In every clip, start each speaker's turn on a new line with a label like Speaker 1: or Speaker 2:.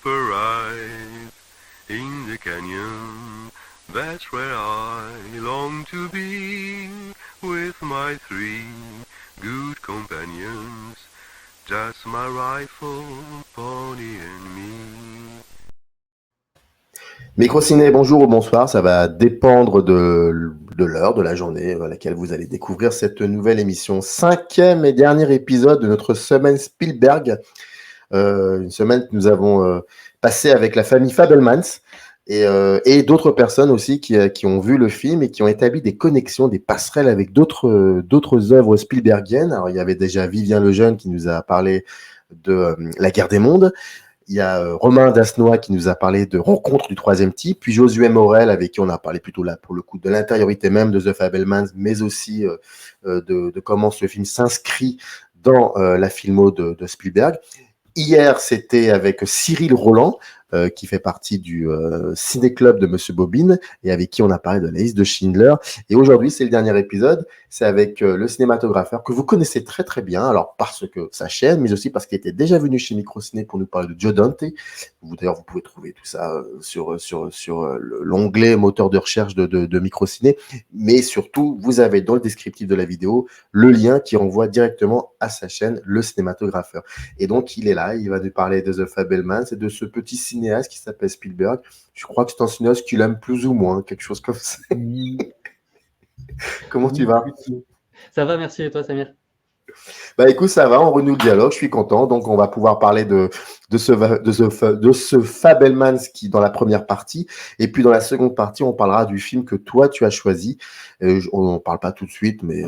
Speaker 1: arrive in the canyon. That's where I long to be with my three good companions. Just my rifle, pony and me.
Speaker 2: Microciné, bonjour ou bonsoir, ça va dépendre de l'heure, de la journée à laquelle vous allez découvrir cette nouvelle émission. 5e et dernier épisode de notre semaine Spielberg. Une semaine que nous avons passée avec la famille Fabelmans et d'autres personnes aussi qui ont vu le film et qui ont établi des connexions, des passerelles avec d'autres œuvres Spielbergiennes. Alors, il y avait déjà Vivien Lejeune qui nous a parlé de La Guerre des Mondes. Il y a Romain Dasnois qui nous a parlé de Rencontre du troisième type, puis Josué Morel avec qui on a parlé plutôt là pour le coup de l'intériorité même de The Fabelmans, mais aussi de comment ce film s'inscrit dans la filmo de Spielberg. Hier, c'était avec Cyril Roland, qui fait partie du ciné-club de Monsieur Bobine, et avec qui on a parlé de la liste de Schindler. Et aujourd'hui, c'est le dernier épisode, c'est avec le cinématographeur que vous connaissez très très bien, alors parce que sa chaîne, mais aussi parce qu'il était déjà venu chez Microciné pour nous parler de Joe Dante. D'ailleurs, vous pouvez trouver tout ça sur l'onglet moteur de recherche de Microciné, mais surtout, vous avez dans le descriptif de la vidéo le lien qui renvoie directement à sa chaîne, le cinématographeur. Et donc, il est là, il va nous parler de The Fabelmans et de ce petit cinéaste qui s'appelle Spielberg. Je crois que c'est un cinéaste qu'il aime plus ou moins, quelque chose comme ça. Comment tu vas?
Speaker 3: Ça va, merci. Et toi, Samir?
Speaker 2: Bah écoute, ça va, on renoue le dialogue, je suis content. Donc, on va pouvoir parler de ce Fabelmans qui dans la première partie. Et puis, dans la seconde partie, on parlera du film que toi, tu as choisi. On n'en parle pas tout de suite, mais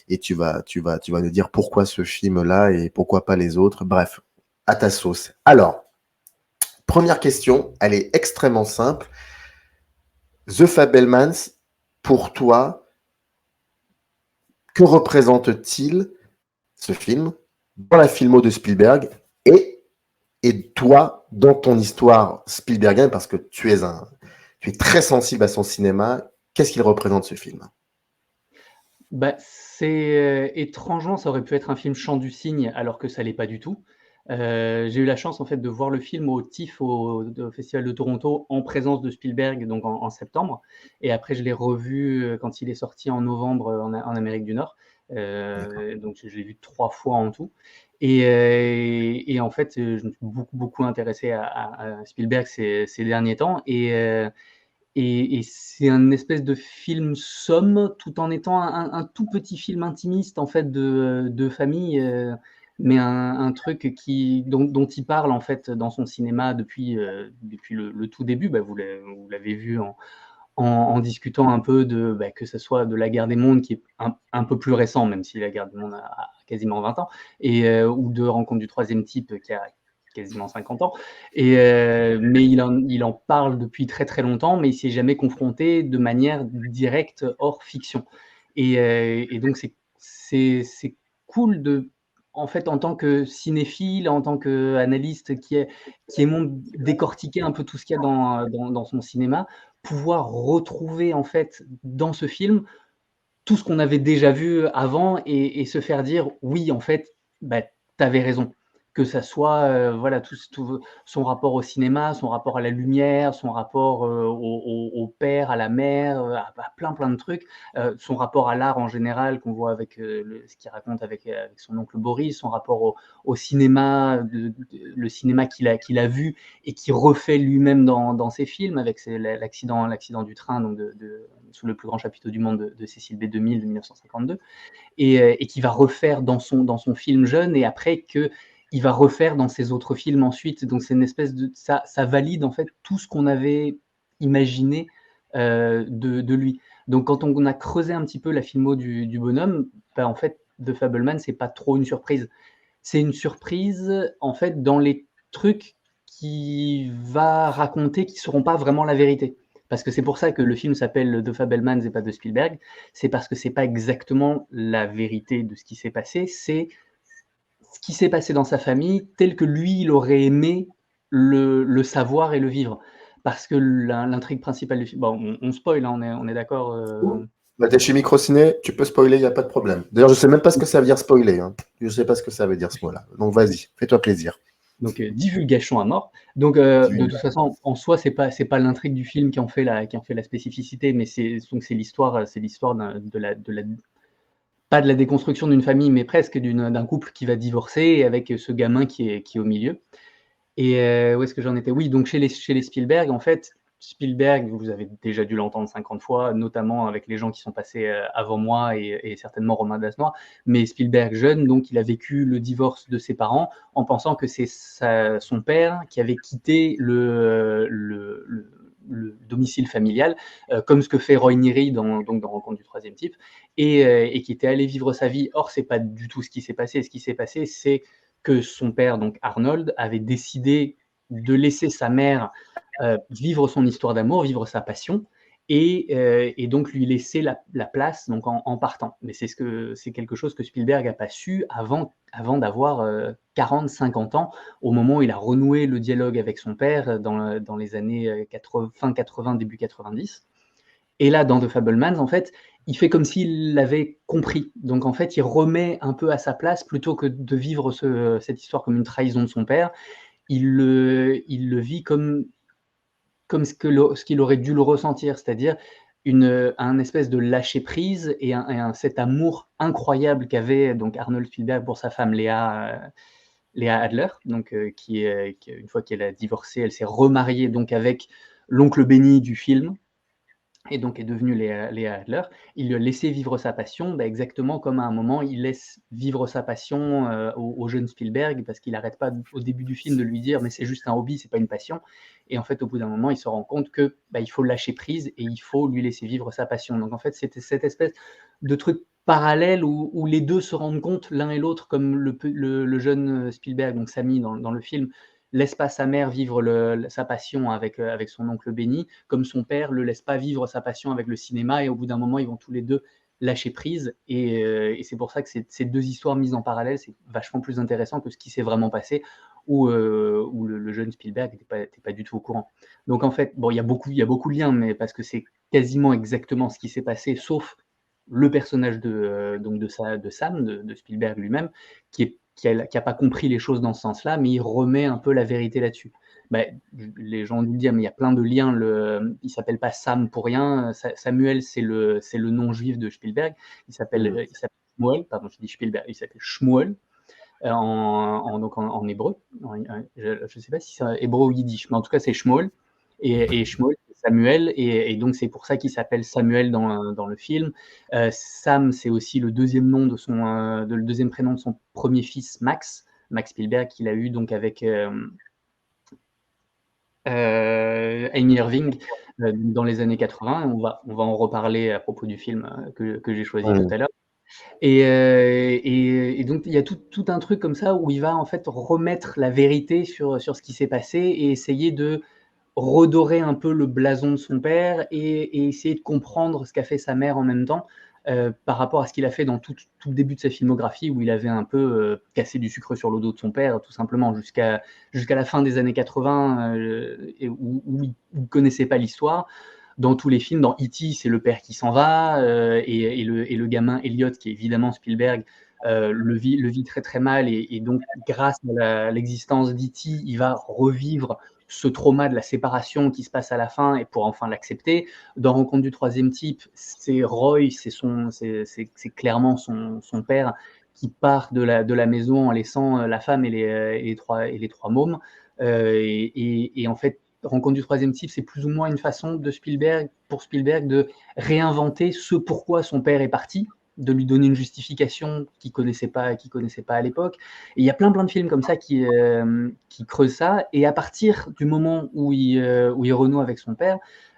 Speaker 2: et tu vas nous dire pourquoi ce film-là et pourquoi pas les autres. Bref, à ta sauce. Alors, première question, elle est extrêmement simple. The Fabelmans, pour toi, que représente-t-il ce film dans la filmo de Spielberg et toi dans ton histoire Spielbergienne, parce que tu es très sensible à son cinéma, qu'est-ce qu'il représente ce film?
Speaker 3: C'est étrangement, ça aurait pu être un film Chant du cygne, alors que ça l'est pas du tout. J'ai eu la chance en fait de voir le film au TIFF, au Festival de Toronto, en présence de Spielberg, donc en septembre. Et après, je l'ai revu quand il est sorti en novembre en Amérique du Nord. Donc je l'ai vu 3 fois en tout. Et en fait, je me suis beaucoup intéressé à Spielberg ces derniers temps. Et c'est un espèce de film somme, tout en étant un tout petit film intimiste en fait de famille, mais un truc dont il parle en fait dans son cinéma depuis le tout début. Vous l'avez vu en discutant un peu que ce soit de La Guerre des Mondes, qui est un peu plus récent, même si La Guerre des Mondes a quasiment 20 ans, ou de Rencontre du troisième type, qui a quasiment 50 ans. Mais il en parle depuis très très longtemps, mais il s'est jamais confronté de manière directe hors fiction. Et donc c'est cool en fait, en tant que cinéphile, en tant qu'analyste qui aimons décortiquer un peu tout ce qu'il y a dans son cinéma, pouvoir retrouver en fait dans ce film tout ce qu'on avait déjà vu avant et se faire dire oui, en fait, t'avais raison. Que ça soit voilà, tout son rapport au cinéma, son rapport à la lumière, son rapport au père, à la mère, à plein de trucs, son rapport à l'art en général qu'on voit avec ce qu'il raconte avec son oncle Boris, son rapport au cinéma, le cinéma qu'il a vu et qui refait lui-même dans ses films avec l'accident du train, donc sous le plus grand chapiteau du monde de Cécile B2000 de 1952, et qui va refaire dans son film jeune, et après qu'il va refaire dans ses autres films ensuite. Donc c'est une espèce de ça valide en fait tout ce qu'on avait imaginé de lui. Donc quand on a creusé un petit peu la filmo du bonhomme, en fait The Fabelman, c'est pas trop une surprise. C'est une surprise en fait dans les trucs qu'il va raconter qui seront pas vraiment la vérité. Parce que c'est pour ça que le film s'appelle The Fabelmans et pas de Spielberg. C'est parce que c'est pas exactement la vérité de ce qui s'est passé, c'est ce qui s'est passé dans sa famille tel que lui, il aurait aimé le savoir et le vivre. Parce que l'intrigue principale du film... Bon, on spoil, hein, on est d'accord
Speaker 2: T'es chez Microciné, tu peux spoiler, il n'y a pas de problème. D'ailleurs, je ne sais même pas ce que ça veut dire spoiler. Hein. Je ne sais pas ce que ça veut dire ce mot-là. Donc vas-y, fais-toi plaisir.
Speaker 3: Donc divulgation à mort. Donc de toute façon, en soi, c'est pas l'intrigue du film qui en fait la spécificité, mais c'est l'histoire, pas de la déconstruction d'une famille, mais presque d'un couple qui va divorcer avec ce gamin qui est au milieu. Et où est-ce que j'en étais? Oui, donc chez les Spielberg, en fait, Spielberg, vous avez déjà dû l'entendre 50 fois, notamment avec les gens qui sont passés avant moi et certainement Romain Dasnois. Mais Spielberg jeune, donc il a vécu le divorce de ses parents en pensant que c'est son père qui avait quitté le domicile familial, comme ce que fait Roy Neary dans Rencontre du troisième type, et qui était allé vivre sa vie. Or, c'est pas du tout ce qui s'est passé. Ce qui s'est passé, c'est que son père, donc Arnold, avait décidé de laisser sa mère vivre son histoire d'amour, vivre sa passion, et donc lui laisser la place donc en partant. Mais c'est quelque chose que Spielberg n'a pas su avant d'avoir 40, 50 ans, au moment où il a renoué le dialogue avec son père dans les années fin 80, début 90. Et là, dans The Fabelmans, en fait, il fait comme s'il l'avait compris. Donc, en fait, il remet un peu à sa place, plutôt que de vivre cette histoire comme une trahison de son père, il le vit comme ce qu'il aurait dû le ressentir, c'est-à-dire un espèce de lâcher prise et cet amour incroyable qu'avait donc Arnold Spielberg pour sa femme Léa Adler, donc qui une fois qu'elle a divorcé, elle s'est remariée donc avec l'oncle Benny du film, et donc est devenue Léa Adler. Il lui a laissé vivre sa passion, exactement comme à un moment il laisse vivre sa passion au jeune Spielberg, parce qu'il n'arrête pas au début du film de lui dire mais c'est juste un hobby, c'est pas une passion. Et en fait, au bout d'un moment, il se rend compte que il faut lâcher prise et il faut lui laisser vivre sa passion. Donc en fait, c'était cette espèce de truc parallèle où les deux se rendent compte l'un et l'autre, comme le jeune Spielberg, donc Sammy dans le film, laisse pas sa mère vivre sa passion avec son oncle Benny, comme son père le laisse pas vivre sa passion avec le cinéma, et au bout d'un moment, ils vont tous les deux lâcher prise, et c'est pour ça que ces deux histoires mises en parallèle, c'est vachement plus intéressant que ce qui s'est vraiment passé, où le jeune Spielberg n'était pas du tout au courant. Donc en fait, bon, il y a beaucoup de liens, mais parce que c'est quasiment exactement ce qui s'est passé, sauf le personnage de Sam, de Spielberg lui-même, qui a pas compris les choses dans ce sens-là, mais il remet un peu la vérité là-dessus. Les gens ont dû le dire, mais il y a plein de liens. Il s'appelle pas Sam pour rien. Samuel, c'est le nom juif de Spielberg. Il s'appelle Shmuel, pardon, je dis Spielberg, il s'appelle Shmuel en hébreu. Je ne sais pas si c'est hébreu ou yiddish, mais en tout cas, c'est Shmuel. Et Shmuel, c'est Samuel, et donc c'est pour ça qu'il s'appelle Samuel dans le film. Sam, c'est aussi le deuxième nom le deuxième prénom de son premier fils, Max Spielberg, qu'il a eu donc avec Amy Irving dans les années 80. On va en reparler à propos du film que j'ai choisi tout à l'heure. Et donc il y a tout un truc comme ça où il va en fait remettre la vérité sur ce qui s'est passé, et essayer de redorer un peu le blason de son père, et essayer de comprendre ce qu'a fait sa mère en même temps, par rapport à ce qu'il a fait dans tout le début de sa filmographie, où il avait un peu cassé du sucre sur le dos de son père, tout simplement, jusqu'à la fin des années 80, où il ne connaissait pas l'histoire. Dans tous les films, dans E.T., c'est le père qui s'en va, et le gamin Elliot, qui est évidemment Spielberg, le vit très très mal, et donc grâce à l'existence d'E.T., il va revivre ce trauma de la séparation qui se passe à la fin, et pour enfin l'accepter. Dans Rencontre du troisième type, c'est Roy, c'est clairement son père qui part de la maison en laissant la femme et les trois mômes. Et en fait, Rencontre du troisième type, c'est plus ou moins une façon pour Spielberg de réinventer ce pourquoi son père est parti, de lui donner une justification qu'il connaissait pas à l'époque. Et il y a plein de films comme ça qui creusent ça. Et à partir du moment où il renoue avec son père,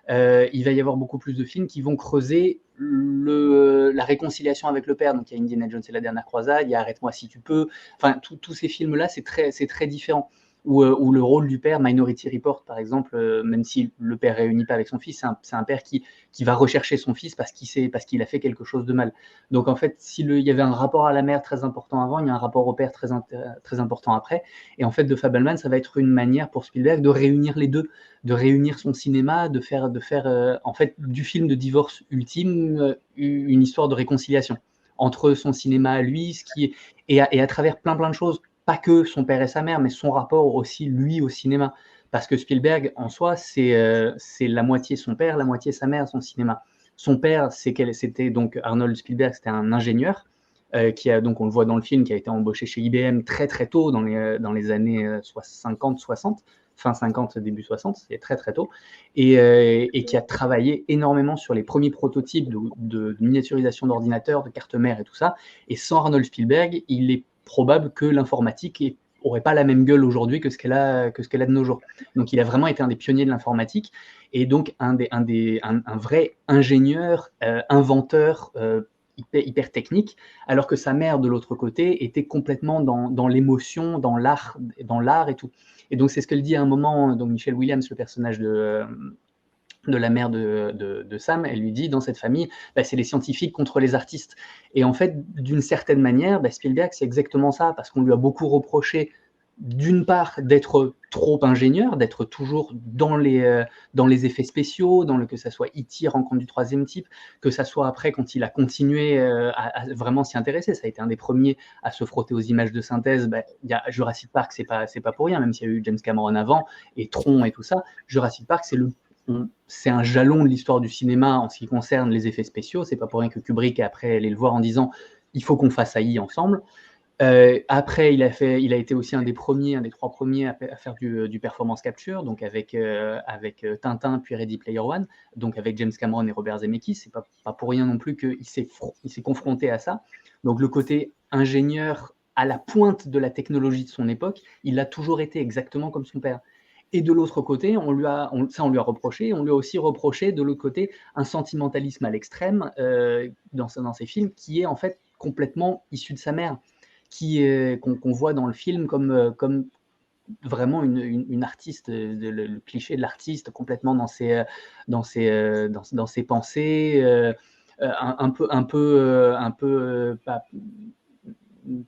Speaker 3: il va y avoir beaucoup plus de films qui vont creuser la réconciliation avec le père. Donc il y a Indiana Jones et la dernière croisade, il y a Arrête-moi si tu peux. Enfin, tous ces films-là, c'est très différent. Où le rôle du père, Minority Report par exemple, même si le père ne réunit pas avec son fils, c'est un père qui va rechercher son fils parce qu'il a fait quelque chose de mal. Donc en fait, s'il y avait un rapport à la mère très important avant, il y a un rapport au père très important après. Et en fait, The Fabelmans, ça va être une manière pour Spielberg de réunir les deux, de réunir son cinéma, de faire en fait du film de divorce ultime une histoire de réconciliation entre son cinéma à lui, et à travers plein de choses. pas que son père et sa mère, mais son rapport aussi, lui, au cinéma. Parce que Spielberg, en soi, c'est la moitié son père, la moitié sa mère, son cinéma. Son père, c'était donc Arnold Spielberg, c'était un ingénieur donc on le voit dans le film, qui a été embauché chez IBM très très tôt dans les années 50-60, fin 50, début 60, c'est très très tôt, et qui a travaillé énormément sur les premiers prototypes de miniaturisation d'ordinateurs, de cartes mères et tout ça. Et sans Arnold Spielberg, il est probable que l'informatique n'aurait pas la même gueule aujourd'hui que ce qu'elle a de nos jours. Donc il a vraiment été un des pionniers de l'informatique, et donc un vrai ingénieur, inventeur, hyper technique, alors que sa mère, de l'autre côté, était complètement dans l'émotion, dans l'art et tout. Et donc, c'est ce qu'elle dit à un moment, donc Michelle Williams, le personnage de la mère de Sam, elle lui dit, dans cette famille, c'est les scientifiques contre les artistes. Et en fait, d'une certaine manière, Spielberg, c'est exactement ça, parce qu'on lui a beaucoup reproché, d'une part, d'être trop ingénieur, d'être toujours dans les effets spéciaux, que ça soit E.T. Rencontre du troisième type, que ça soit après quand il a continué à vraiment s'y intéresser. Ça a été un des premiers à se frotter aux images de synthèse. Il y a Jurassic Park, c'est pas pour rien, même s'il y a eu James Cameron avant, et Tron et tout ça. Jurassic Park, c'est un jalon de l'histoire du cinéma en ce qui concerne les effets spéciaux. C'est pas pour rien que Kubrick est après allé le voir en disant il faut qu'on fasse AI ensemble. Après, il a été aussi un des trois premiers à faire du performance capture, donc avec Tintin puis Ready Player One, donc avec James Cameron et Robert Zemeckis. C'est pas pour rien non plus qu'il s'est confronté à ça. Donc le côté ingénieur à la pointe de la technologie de son époque, il a toujours été exactement comme son père. Et de l'autre côté, on lui a reproché, on lui a aussi reproché de l'autre côté un sentimentalisme à l'extrême dans ses films, qui est en fait complètement issu de sa mère, qu'on voit dans le film comme vraiment une artiste, le cliché de l'artiste complètement dans ses pensées, un peu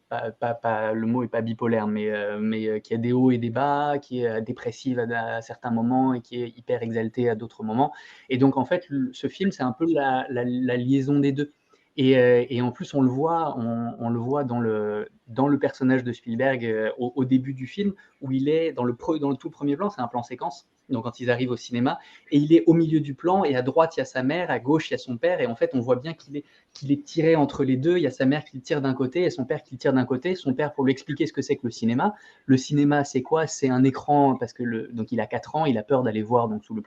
Speaker 3: pas, le mot est pas bipolaire, mais qui a des hauts et des bas, qui est dépressive à certains moments et qui est hyper exaltée à d'autres moments. Et donc en fait, ce film, c'est un peu la liaison des deux. Et en plus, on le voit dans le personnage de Spielberg au début du film, où il est dans le tout premier plan, c'est un plan séquence, donc quand ils arrivent au cinéma, et il est au milieu du plan, et à droite, il y a sa mère, à gauche, il y a son père, et en fait, on voit bien qu'il est tiré entre les deux. Il y a sa mère qui le tire d'un côté et son père qui le tire d'un côté. Son père pour lui expliquer ce que c'est que le cinéma. Le cinéma, c'est quoi? C'est un écran, parce que donc il a 4 ans, il a peur d'aller voir donc, sous le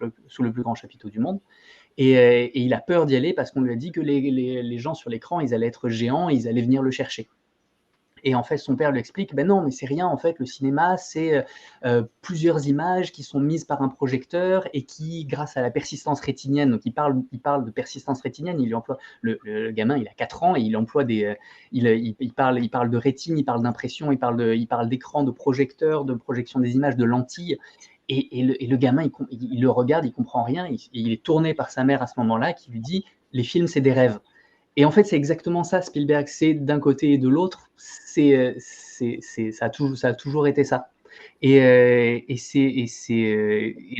Speaker 3: plus grand chapiteau du monde. Et il a peur d'y aller parce qu'on lui a dit que les gens sur l'écran, ils allaient être géants et ils allaient venir le chercher. Et en fait, son père lui explique, non, mais c'est rien, en fait, le cinéma, c'est plusieurs images qui sont mises par un projecteur et qui, grâce à la persistance rétinienne, donc il parle de persistance rétinienne, il emploie, le gamin, il a 4 ans, et il emploie il parle de rétine, il parle d'impression, il parle d'écran, de projecteur, de projection des images, de lentilles. Et le gamin, il le regarde, il comprend rien, il est tourné par sa mère à ce moment-là, qui lui dit, les films, c'est des rêves. Et en fait, c'est exactement ça, Spielberg, c'est d'un côté et de l'autre, ça a toujours été ça. Et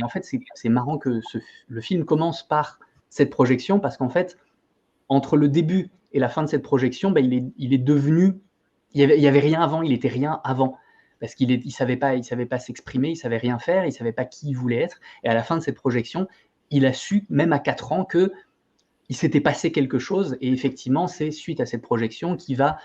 Speaker 3: en fait, c'est marrant que le film commence par cette projection, parce qu'en fait, entre le début et la fin de cette projection, il est devenu, il y avait rien avant, il était rien avant, parce qu'il savait pas s'exprimer, il savait rien faire, il savait pas qui il voulait être. Et à la fin de cette projection, il a su, même à 4 ans, que il s'était passé quelque chose, et effectivement, c'est suite à cette projection qu'il va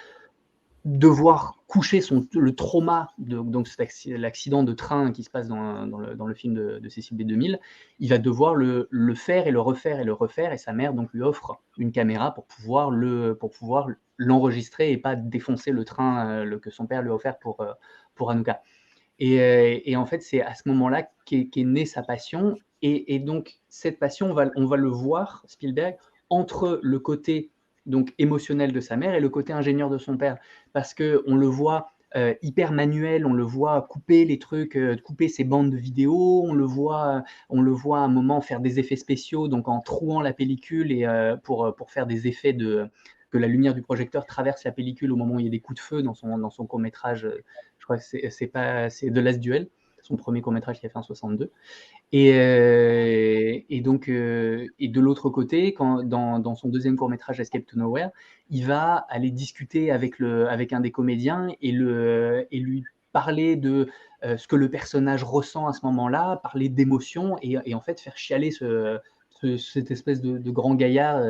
Speaker 3: devoir coucher le trauma donc l'accident de train qui se passe dans le film de Cécile B2000. Il va devoir le faire et le refaire et le refaire, et sa mère donc lui offre une caméra pour pouvoir l'enregistrer et pas défoncer le train que son père lui a offert pour Hanouka. Et en fait, c'est à ce moment-là qu'est née sa passion. Et donc, cette passion, on va le voir, Spielberg, entre le côté donc émotionnel de sa mère et le côté ingénieur de son père. Parce qu'on le voit hyper manuel, on le voit couper les trucs, couper ses bandes de vidéo, on le voit à un moment faire des effets spéciaux, donc en trouant la pellicule et pour faire des effets que la lumière du projecteur traverse la pellicule au moment où il y a des coups de feu dans son court-métrage. Je crois que c'est The Last Duel, son premier court-métrage qu'il a fait en 62. Et donc, et de l'autre côté, dans son deuxième court-métrage Escape to Nowhere, il va aller discuter avec un des comédiens et lui parler de ce que le personnage ressent à ce moment-là, parler d'émotions et en fait faire chialer cette espèce de grand gaillard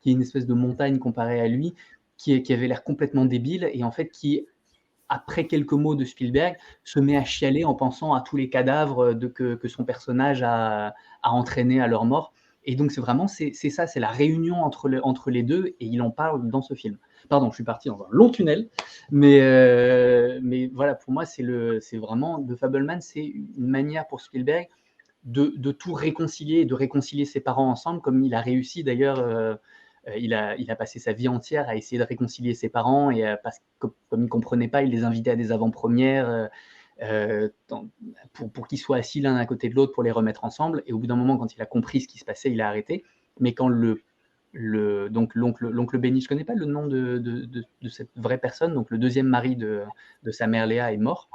Speaker 3: qui est une espèce de montagne comparé à lui, qui avait l'air complètement débile et en fait qui, après quelques mots de Spielberg, se met à chialer en pensant à tous les cadavres que son personnage a entraînés à leur mort. Et donc c'est ça, c'est la réunion entre les deux, et il en parle dans ce film. Pardon, je suis parti dans un long tunnel, mais voilà, pour moi, c'est vraiment The Fabelman, c'est une manière pour Spielberg de tout réconcilier et de réconcilier ses parents ensemble, comme il a réussi d'ailleurs. Il a passé sa vie entière à essayer de réconcilier ses parents et parce que comme il ne comprenait pas, il les invitait à des avant-premières pour qu'ils soient assis l'un à côté de l'autre pour les remettre ensemble. Et au bout d'un moment, quand il a compris ce qui se passait, il a arrêté. Mais quand donc l'oncle Benny, je ne connais pas le nom de cette vraie personne, donc le deuxième mari de sa mère Léa est mort.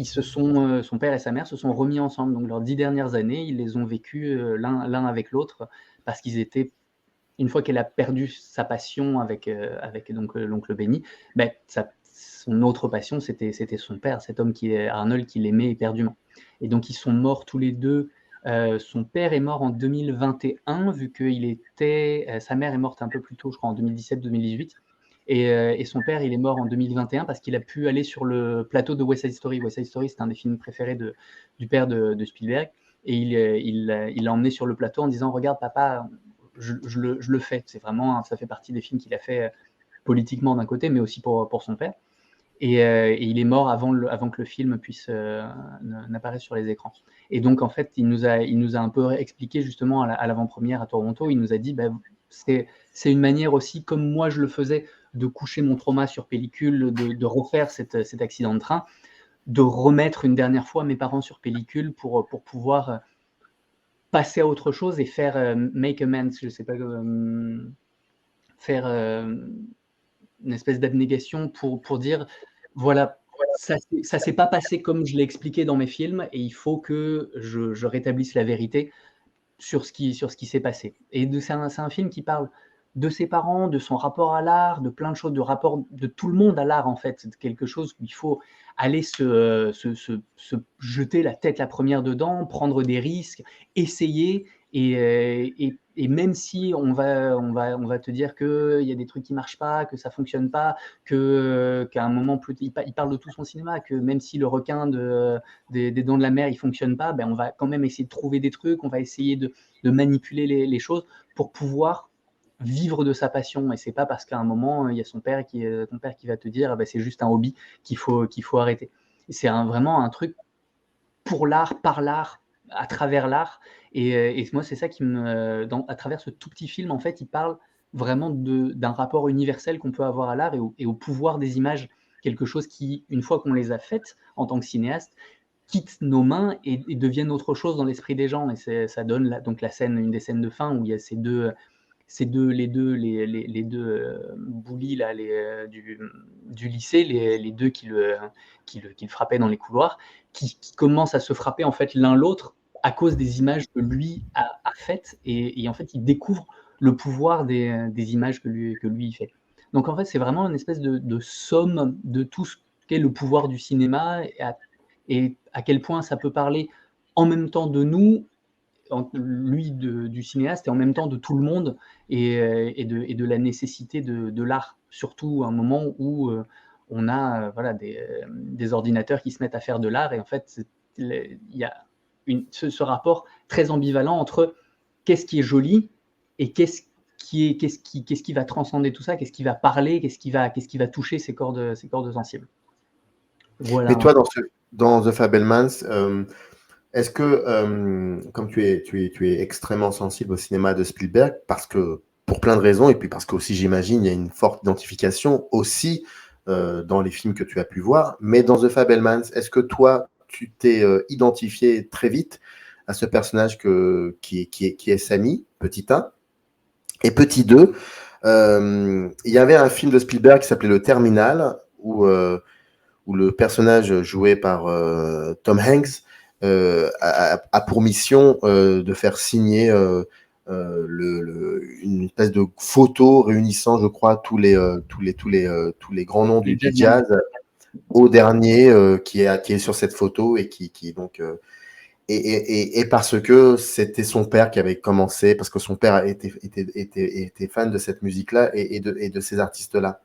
Speaker 3: Son père et sa mère se sont remis ensemble. Donc leurs 10 dernières années, ils les ont vécues l'un avec l'autre parce qu'ils étaient. Une fois qu'elle a perdu sa passion avec donc l'oncle Benny, ben, son autre passion, c'était son père, cet homme Arnold, qui l'aimait éperdument. Et donc ils sont morts tous les deux. Son père est mort en 2021, vu que sa mère est morte un peu plus tôt, je crois en 2017-2018. Et son père, il est mort en 2021 parce qu'il a pu aller sur le plateau de West Side Story. West Side Story, c'est un des films préférés du père de Spielberg. Et il l'a emmené sur le plateau en disant « Regarde, papa, je le fais ». C'est vraiment, ça fait partie des films qu'il a fait politiquement d'un côté, mais aussi pour son père. Et il est mort avant que le film puisse n'apparaisse sur les écrans. Et donc, en fait, il nous a un peu expliqué justement à l'avant-première à Toronto, il nous a dit c'est une manière aussi, comme moi je le faisais, de coucher mon trauma sur pellicule, de refaire cet accident de train, de remettre une dernière fois mes parents sur pellicule pour pouvoir passer à autre chose et faire make amends, je sais pas, faire une espèce d'abnégation pour dire voilà, ça s'est pas passé comme je l'ai expliqué dans mes films et il faut que je rétablisse la vérité sur ce qui s'est passé. Et c'est un film qui parle de ses parents, de son rapport à l'art, de plein de choses, de rapport de tout le monde à l'art en fait. C'est quelque chose où il faut aller se jeter la tête la première dedans, prendre des risques, essayer et même si on va te dire qu'il y a des trucs qui marchent pas, que ça fonctionne pas, qu'à un moment il parle de tout son cinéma, que même si le requin des Dents de la Mer il fonctionne pas, ben on va quand même essayer de trouver des trucs, on va essayer de manipuler les choses pour pouvoir vivre de sa passion. Et c'est pas parce qu'à un moment il y a ton père qui va te dire c'est juste un hobby qu'il faut arrêter. Et c'est vraiment un truc pour l'art, par l'art, à travers l'art. Et moi, c'est ça à travers ce tout petit film, en fait, il parle vraiment d'un rapport universel qu'on peut avoir à l'art et au pouvoir des images. Quelque chose qui, une fois qu'on les a faites en tant que cinéaste, quittent nos mains et deviennent autre chose dans l'esprit des gens. Et ça donne donc une des scènes de fin où il y a les deux bullies là, du lycée, les deux qui le frappaient dans les couloirs, qui commencent à se frapper en fait l'un l'autre à cause des images que lui a faites et en fait il découvre le pouvoir des images que lui fait. Donc en fait c'est vraiment une espèce de somme de tout ce qu'est le pouvoir du cinéma et à quel point ça peut parler en même temps de nous, lui du cinéaste et en même temps de tout le monde et de la nécessité de l'art, surtout à un moment où on a voilà, des ordinateurs qui se mettent à faire de l'art et en fait il y a ce rapport très ambivalent entre qu'est-ce qui est joli et qu'est-ce qui va transcender tout ça, qu'est-ce qui va parler, qu'est-ce qui va toucher ses cordes sensibles. Voilà.
Speaker 2: Mais toi, dans The Fabelmans, est-ce que, comme tu es extrêmement sensible au cinéma de Spielberg, parce que pour plein de raisons, et puis parce qu'aussi j'imagine il y a une forte identification aussi dans les films que tu as pu voir, mais dans The Fabelmans, est-ce que toi, tu t'es identifié très vite à ce personnage qui est Sammy, petit 1, et petit 2, il y avait un film de Spielberg qui s'appelait Le Terminal, où le personnage joué par Tom Hanks a pour mission de faire signer une espèce de photo réunissant, je crois, tous les grands noms du jazz au dernier qui est sur cette photo et qui donc et parce que c'était son père qui avait commencé, parce que son père était fan de cette musique-là et de ces artistes-là.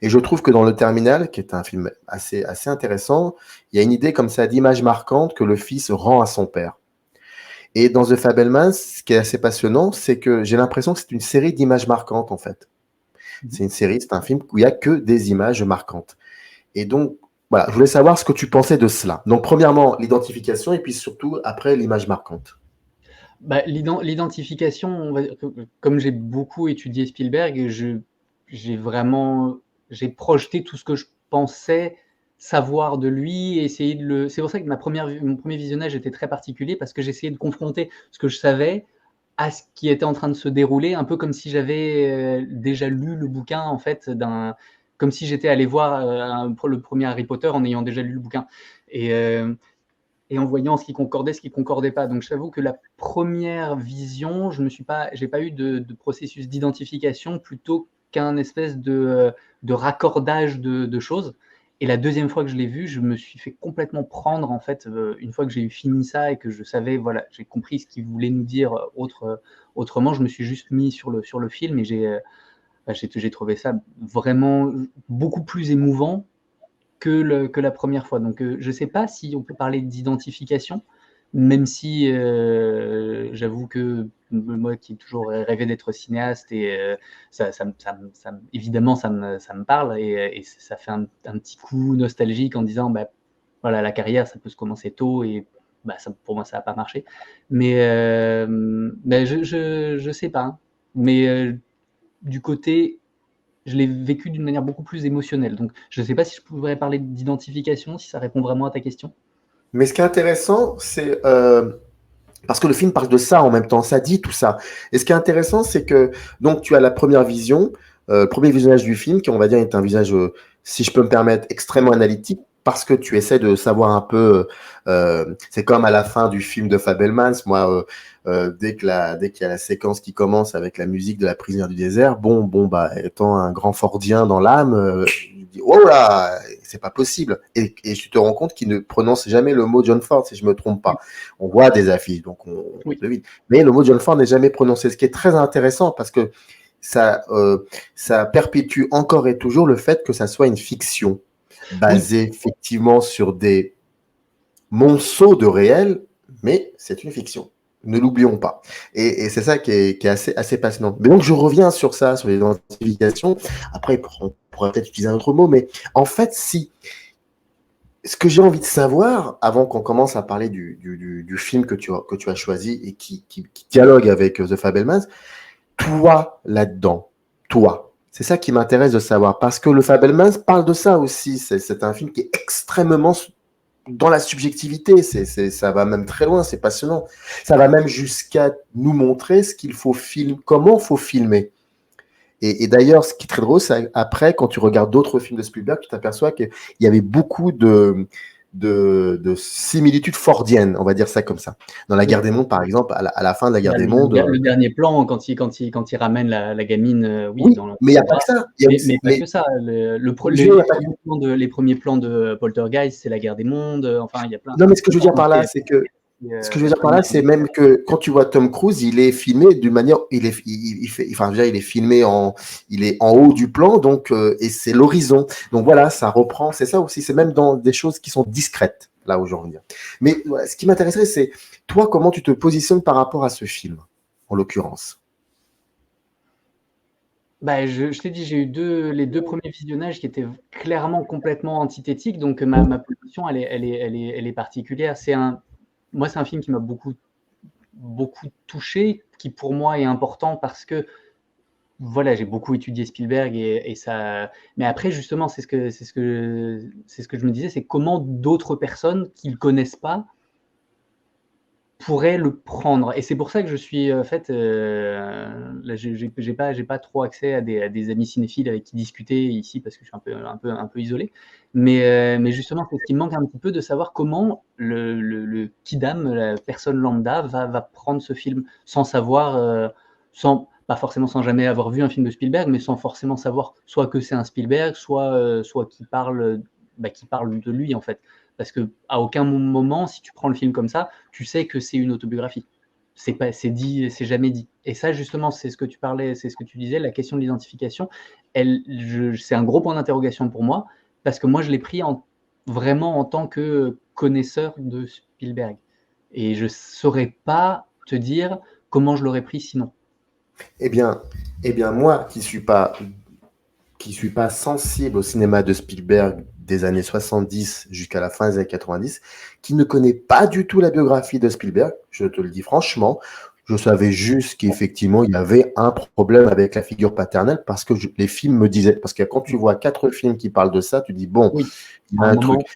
Speaker 2: Et je trouve que dans Le Terminal, qui est un film assez intéressant, il y a une idée comme ça d'image marquante que le fils rend à son père. Et dans The Fabelmans, ce qui est assez passionnant, c'est que j'ai l'impression que c'est une série d'images marquantes, en fait. C'est une série, c'est un film où il n'y a que des images marquantes. Et donc, voilà, je voulais savoir ce que tu pensais de cela. Donc, premièrement, l'identification, et puis surtout, après, l'image marquante.
Speaker 3: Bah, l'identification, comme j'ai beaucoup étudié Spielberg, j'ai projeté tout ce que je pensais savoir de lui, et essayer de le. C'est pour ça que mon premier visionnage était très particulier, parce que j'essayais de confronter ce que je savais à ce qui était en train de se dérouler, un peu comme si j'avais déjà lu le bouquin, en fait, comme si j'étais allé voir le premier Harry Potter en ayant déjà lu le bouquin. Et en voyant ce qui concordait pas. Donc, j'avoue que la première vision, j'ai pas eu de processus d'identification, plutôt qu'un espèce de raccordage de choses. Et la deuxième fois que je l'ai vu, je me suis fait complètement prendre, en fait, une fois que j'ai eu fini ça et que je savais, voilà, j'ai compris ce qu'il voulait nous dire autrement, je me suis juste mis sur le film, et j'ai trouvé ça vraiment beaucoup plus émouvant que la première fois. Donc, je ne sais pas si on peut parler d'identification, même si j'avoue que moi qui ai toujours rêvé d'être cinéaste, et évidemment ça me parle, et ça fait un petit coup nostalgique en disant, bah, voilà, la carrière, ça peut se commencer tôt, et bah, pour moi, ça n'a pas marché. Mais je sais pas, hein. Mais du côté, je l'ai vécu d'une manière beaucoup plus émotionnelle. Donc, je ne sais pas si je pourrais parler d'identification, si ça répond vraiment à ta question.
Speaker 2: Mais ce qui est intéressant, c'est parce que le film parle de ça en même temps, ça dit tout ça. Et ce qui est intéressant, c'est que donc tu as la première vision, le premier visionnage du film, qui on va dire est un visage, si je peux me permettre, extrêmement analytique, parce que tu essaies de savoir un peu. C'est comme à la fin du film de Fabelmans, moi, dès qu'il y a la séquence qui commence avec la musique de La prisonnière du désert, bah, étant un grand Fordien dans l'âme, je dis oh là, c'est pas possible. Et tu te rends compte qu'il ne prononce jamais le mot John Ford, si je me trompe pas. On voit des affiches, donc on devine. Mais le mot John Ford n'est jamais prononcé, ce qui est très intéressant parce que ça perpétue encore et toujours le fait que ça soit une fiction basée effectivement sur des monceaux de réel, mais c'est une fiction. Ne l'oublions pas. Et c'est ça qui est assez passionnant. Mais donc, je reviens sur ça, sur l'identification. Après, on pourrait peut-être utiliser un autre mot, mais en fait, si ce que j'ai envie de savoir, avant qu'on commence à parler du film que tu as choisi et qui dialogue avec The Fabelmans, toi, là-dedans, toi, c'est ça qui m'intéresse de savoir, parce que le Fabelmans parle de ça aussi. C'est un film qui est extrêmement dans la subjectivité, ça va même très loin, c'est passionnant. Ça va même jusqu'à nous montrer ce qu'il faut filmer, comment il faut filmer. Et d'ailleurs, ce qui est très drôle, c'est après, quand tu regardes d'autres films de Spielberg, tu t'aperçois qu'il y avait beaucoup de similitudes fordiennes, on va dire ça comme ça. Dans La Guerre des Mondes, par exemple, à la fin de La Guerre des Mondes.
Speaker 3: Le dernier plan, quand il ramène la gamine,
Speaker 2: oui, mais il n'y a pas que ça.
Speaker 3: Mais pas que ça. Les premiers plans de Poltergeist, c'est La Guerre des Mondes. Enfin, il y a plein.
Speaker 2: Non, mais ce que je veux dire par là, c'est que c'est même que quand tu vois Tom Cruise, il est filmé d'une manière, il est filmé il est en haut du plan, donc et c'est l'horizon. Donc voilà, ça reprend, c'est ça aussi, c'est même dans des choses qui sont discrètes, là où je reviens. Mais ce qui m'intéresserait, c'est toi, comment tu te positionnes par rapport à ce film, en l'occurrence.
Speaker 3: Bah, je t'ai dit, j'ai eu les deux premiers visionnages qui étaient clairement complètement antithétiques, donc ma position, elle est particulière. Moi, c'est un film qui m'a beaucoup touché, qui pour moi est important parce que voilà, j'ai beaucoup étudié Spielberg, et ça. Mais après, justement, c'est ce que je me disais, c'est comment d'autres personnes qui le connaissent pas pourraient le prendre. Et c'est pour ça que je suis en fait, là, j'ai pas trop accès à des amis cinéphiles avec qui discuter ici, parce que je suis un peu isolé. Mais justement, c'est ce qui me manque un petit peu, de savoir comment le kidam, la personne lambda, va prendre ce film sans savoir, pas forcément sans jamais avoir vu un film de Spielberg, mais sans forcément savoir soit que c'est un Spielberg, soit qu'il parle qui parle de lui, en fait. Parce qu'à aucun moment, si tu prends le film comme ça, tu sais que c'est une autobiographie. C'est dit, c'est jamais dit. Et ça, justement, c'est ce que tu parlais, c'est ce que tu disais, la question de l'identification, c'est un gros point d'interrogation pour moi, parce que moi, je l'ai pris vraiment en tant que connaisseur de Spielberg. Et je saurais pas te dire comment je l'aurais pris sinon.
Speaker 2: Eh bien, moi qui suis pas sensible au cinéma de Spielberg des années 70 jusqu'à la fin des années 90, qui ne connaît pas du tout la biographie de Spielberg, je te le dis franchement, je savais juste qu'effectivement, il y avait un problème avec la figure paternelle parce que les films me disaient, parce que quand tu vois 4 films qui parlent de ça, tu dis, bon,
Speaker 3: Oui,
Speaker 2: il y a
Speaker 3: à un
Speaker 2: un
Speaker 3: moment,
Speaker 2: truc.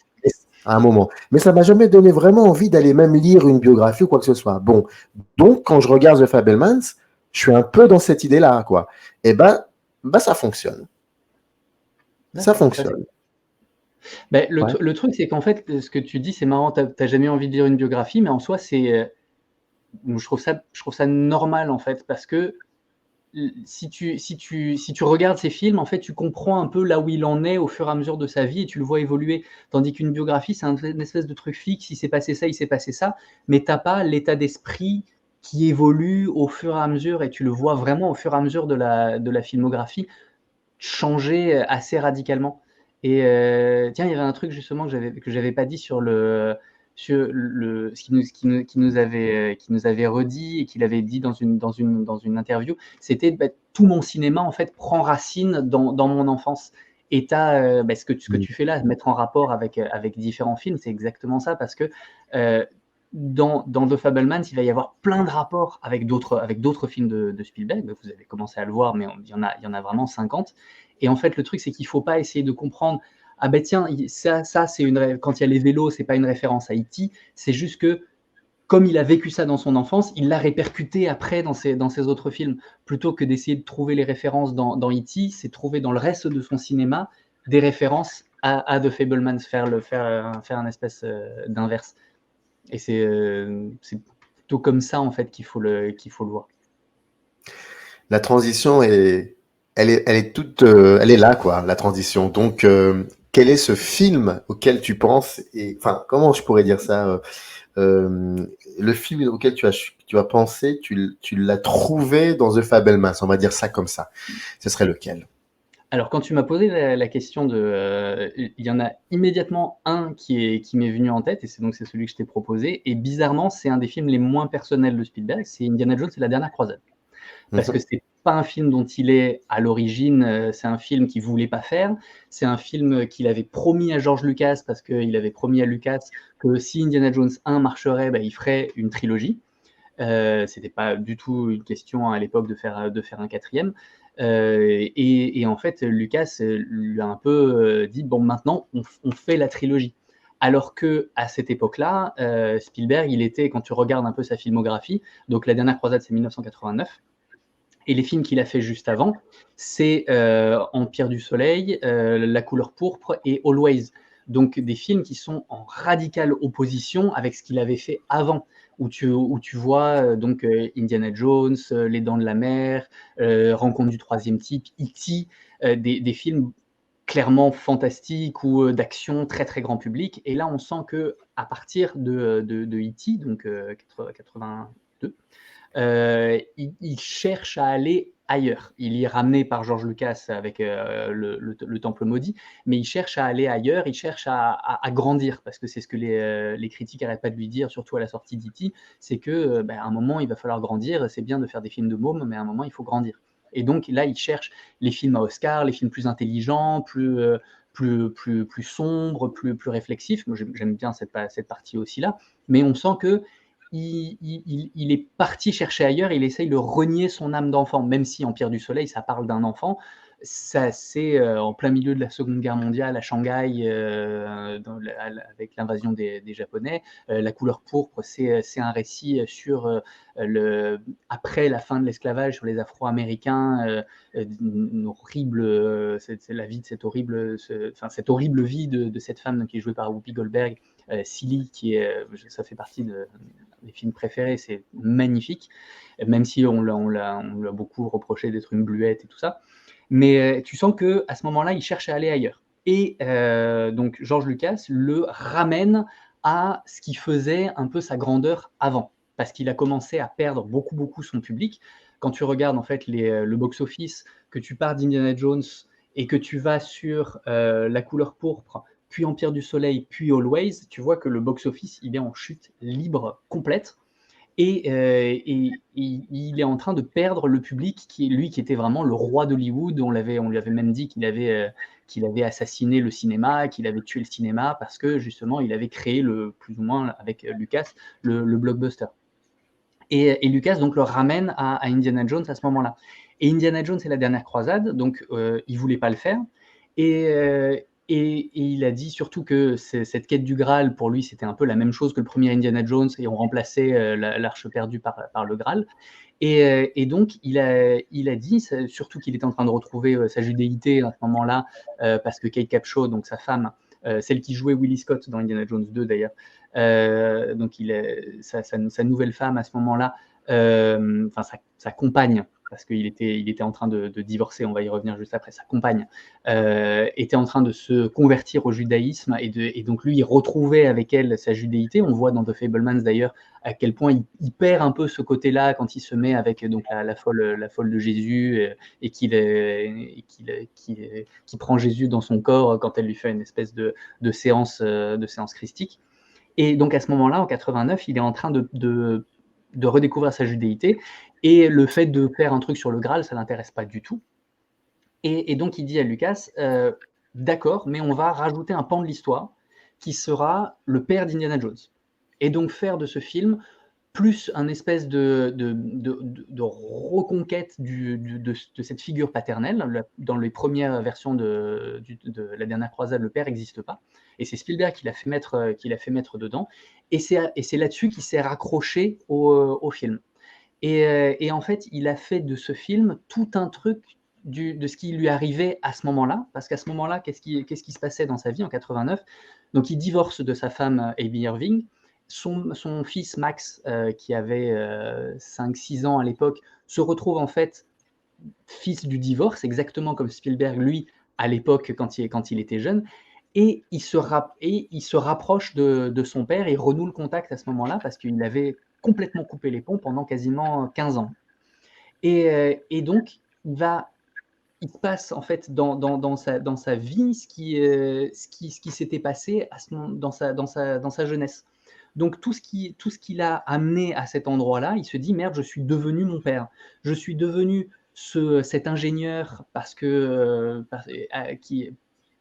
Speaker 2: À un moment. Mais ça m'a jamais donné vraiment envie d'aller même lire une biographie ou quoi que ce soit. Bon, donc quand je regarde The Fabelmans, je suis un peu dans cette idée-là, quoi. Et ça fonctionne. Ça
Speaker 3: d'accord.
Speaker 2: fonctionne. Ouais.
Speaker 3: Le truc, c'est qu'en fait, ce que tu dis, c'est marrant, t'as jamais envie de lire une biographie, mais en soi, je trouve ça normal, en fait, parce que si tu regardes ces films, en fait, tu comprends un peu là où il en est au fur et à mesure de sa vie et tu le vois évoluer. Tandis qu'une biographie, c'est une espèce de truc fixe, il s'est passé ça, il s'est passé ça, mais t'as pas l'état d'esprit qui évolue au fur et à mesure et tu le vois vraiment au fur et à mesure de la filmographie changer assez radicalement. Et tiens, il y avait un truc justement que j'avais pas dit ce qui nous avait redit et qu'il avait dit dans une interview, c'était tout mon cinéma en fait prend racine dans mon enfance. Et tu as ce que tu fais là, mettre en rapport avec différents films, c'est exactement ça parce que euh, dans The Fabelmans, il va y avoir plein de rapports avec d'autres films de Spielberg. Vous avez commencé à le voir, mais il y en a vraiment 50. Et en fait, le truc, c'est qu'il ne faut pas essayer de comprendre. Ah ben tiens, ça c'est quand il y a les vélos, c'est pas une référence à E.T. C'est juste que comme il a vécu ça dans son enfance, il l'a répercuté après dans ses autres films. Plutôt que d'essayer de trouver les références dans E.T., c'est trouver dans le reste de son cinéma des références à The Fabelmans, faire un espèce d'inverse. Et c'est plutôt comme ça en fait qu'il faut le voir.
Speaker 2: La transition elle est toute, elle est là, quoi, la transition. Donc, quel est ce film auquel tu penses et, enfin, comment je pourrais dire ça le film auquel tu as pensé, tu l'as trouvé dans The Fabelmans, on va dire ça comme ça. Ce serait lequel?
Speaker 3: Alors, quand tu m'as posé la question il y en a immédiatement un qui m'est venu en tête, et c'est celui que je t'ai proposé. Et bizarrement, c'est un des films les moins personnels de Spielberg, c'est Indiana Jones et la dernière croisade. Parce que c'est pas un film dont il est à l'origine, c'est un film qu'il voulait pas faire. C'est un film qu'il avait promis à George Lucas, parce qu'il avait promis à Lucas que si Indiana Jones 1 marcherait, il ferait une trilogie. C'était pas du tout une question à l'époque de faire un quatrième. Et en fait, Lucas lui a un peu dit bon, maintenant on fait la trilogie. Alors que à cette époque-là, Spielberg, il était, quand tu regardes un peu sa filmographie, donc La Dernière Croisade, c'est 1989. Et les films qu'il a fait juste avant, c'est Empire du Soleil, La Couleur Pourpre et Always. Donc des films qui sont en radicale opposition avec ce qu'il avait fait avant, où tu vois Indiana Jones, Les Dents de la Mer, Rencontre du troisième type, E.T., des films clairement fantastiques ou d'action très très grand public. Et là, on sent que à partir de E.T., donc 82, il cherche à aller ailleurs. Il y est ramené par George Lucas avec le Temple Maudit, mais il cherche à aller ailleurs, il cherche à grandir, parce que c'est ce que les critiques n'arrêtent pas de lui dire, surtout à la sortie d'E.T., c'est que à un moment, il va falloir grandir, c'est bien de faire des films de mômes, mais à un moment, il faut grandir. Et donc là, il cherche les films à Oscar, les films plus intelligents, plus sombres, plus réflexifs. Moi, j'aime bien cette partie aussi-là, mais on sent que il est parti chercher ailleurs, il essaye de renier son âme d'enfant, même si Empire du Soleil, ça parle d'un enfant. Ça, c'est en plein milieu de la Seconde Guerre mondiale à Shanghai, avec l'invasion des Japonais. La Couleur Pourpre, c'est un récit sur après la fin de l'esclavage, sur les Afro-Américains, une horrible, c'est la vie de cette horrible vie de cette femme qui est jouée par Whoopi Goldberg, Silly, ça fait partie des films préférés, c'est magnifique, même si on l'a beaucoup reproché d'être une bluette et tout ça. Mais tu sens qu'à ce moment-là, il cherche à aller ailleurs. Et donc George Lucas le ramène à ce qui faisait un peu sa grandeur avant, parce qu'il a commencé à perdre beaucoup son public. Quand tu regardes en fait le box-office, que tu pars d'Indiana Jones et que tu vas sur La couleur pourpre, puis Empire du Soleil, puis Always, tu vois que le box-office il est en chute libre complète. Et il est en train de perdre le public qui était vraiment le roi d'Hollywood. On lui avait même dit qu'il avait assassiné le cinéma, qu'il avait tué le cinéma parce que justement il avait créé plus ou moins avec Lucas le blockbuster. Et Lucas donc le ramène à Indiana Jones à ce moment-là. Et Indiana Jones et la dernière croisade, donc il voulait pas le faire. Et il a dit surtout que cette quête du Graal, pour lui, c'était un peu la même chose que le premier Indiana Jones, et on remplaçait l'arche perdue par le Graal. Et donc, il a dit, surtout qu'il était en train de retrouver sa judéité à ce moment-là, parce que Kate Capshaw, donc sa femme, celle qui jouait Willie Scott dans Indiana Jones 2 d'ailleurs, donc sa nouvelle femme à ce moment-là, enfin sa compagne, parce qu'il était en train de divorcer, on va y revenir juste après, sa compagne était en train de se convertir au judaïsme, et donc lui, il retrouvait avec elle sa judéité. On voit dans The Fabelmans d'ailleurs à quel point il perd un peu ce côté-là quand il se met avec donc la folle de Jésus, et qu'il prend Jésus dans son corps quand elle lui fait une espèce de séance christique. Et donc à ce moment-là, en 89, il est en train de redécouvrir sa judéité, et le fait de faire un truc sur le Graal, ça l'intéresse pas du tout. Et donc il dit à Lucas, d'accord, mais on va rajouter un pan de l'histoire qui sera le père d'Indiana Jones. Et donc faire de ce film plus un espèce de reconquête de cette figure paternelle. Dans les premières versions de La Dernière Croisade, le père n'existe pas. Et c'est Spielberg qui l'a fait mettre dedans. Et c'est là-dessus qu'il s'est raccroché au film. Et en fait, il a fait de ce film tout un truc de ce qui lui arrivait à ce moment-là. Parce qu'à ce moment-là, qu'est-ce qui se passait dans sa vie en 89 ? Donc il divorce de sa femme Amy Irving. Son fils Max, qui avait 5-6 ans à l'époque, se retrouve en fait fils du divorce, exactement comme Spielberg, lui, à l'époque, quand il était jeune. Et il se rapproche de son père et renoue le contact à ce moment-là, parce qu'il avait complètement coupé les ponts pendant quasiment 15 ans. Et donc, il se passe en fait dans sa vie ce qui s'était passé dans sa jeunesse. Donc tout ce qui l'a amené à cet endroit-là, il se dit merde, je suis devenu mon père. Je suis devenu cet ingénieur parce que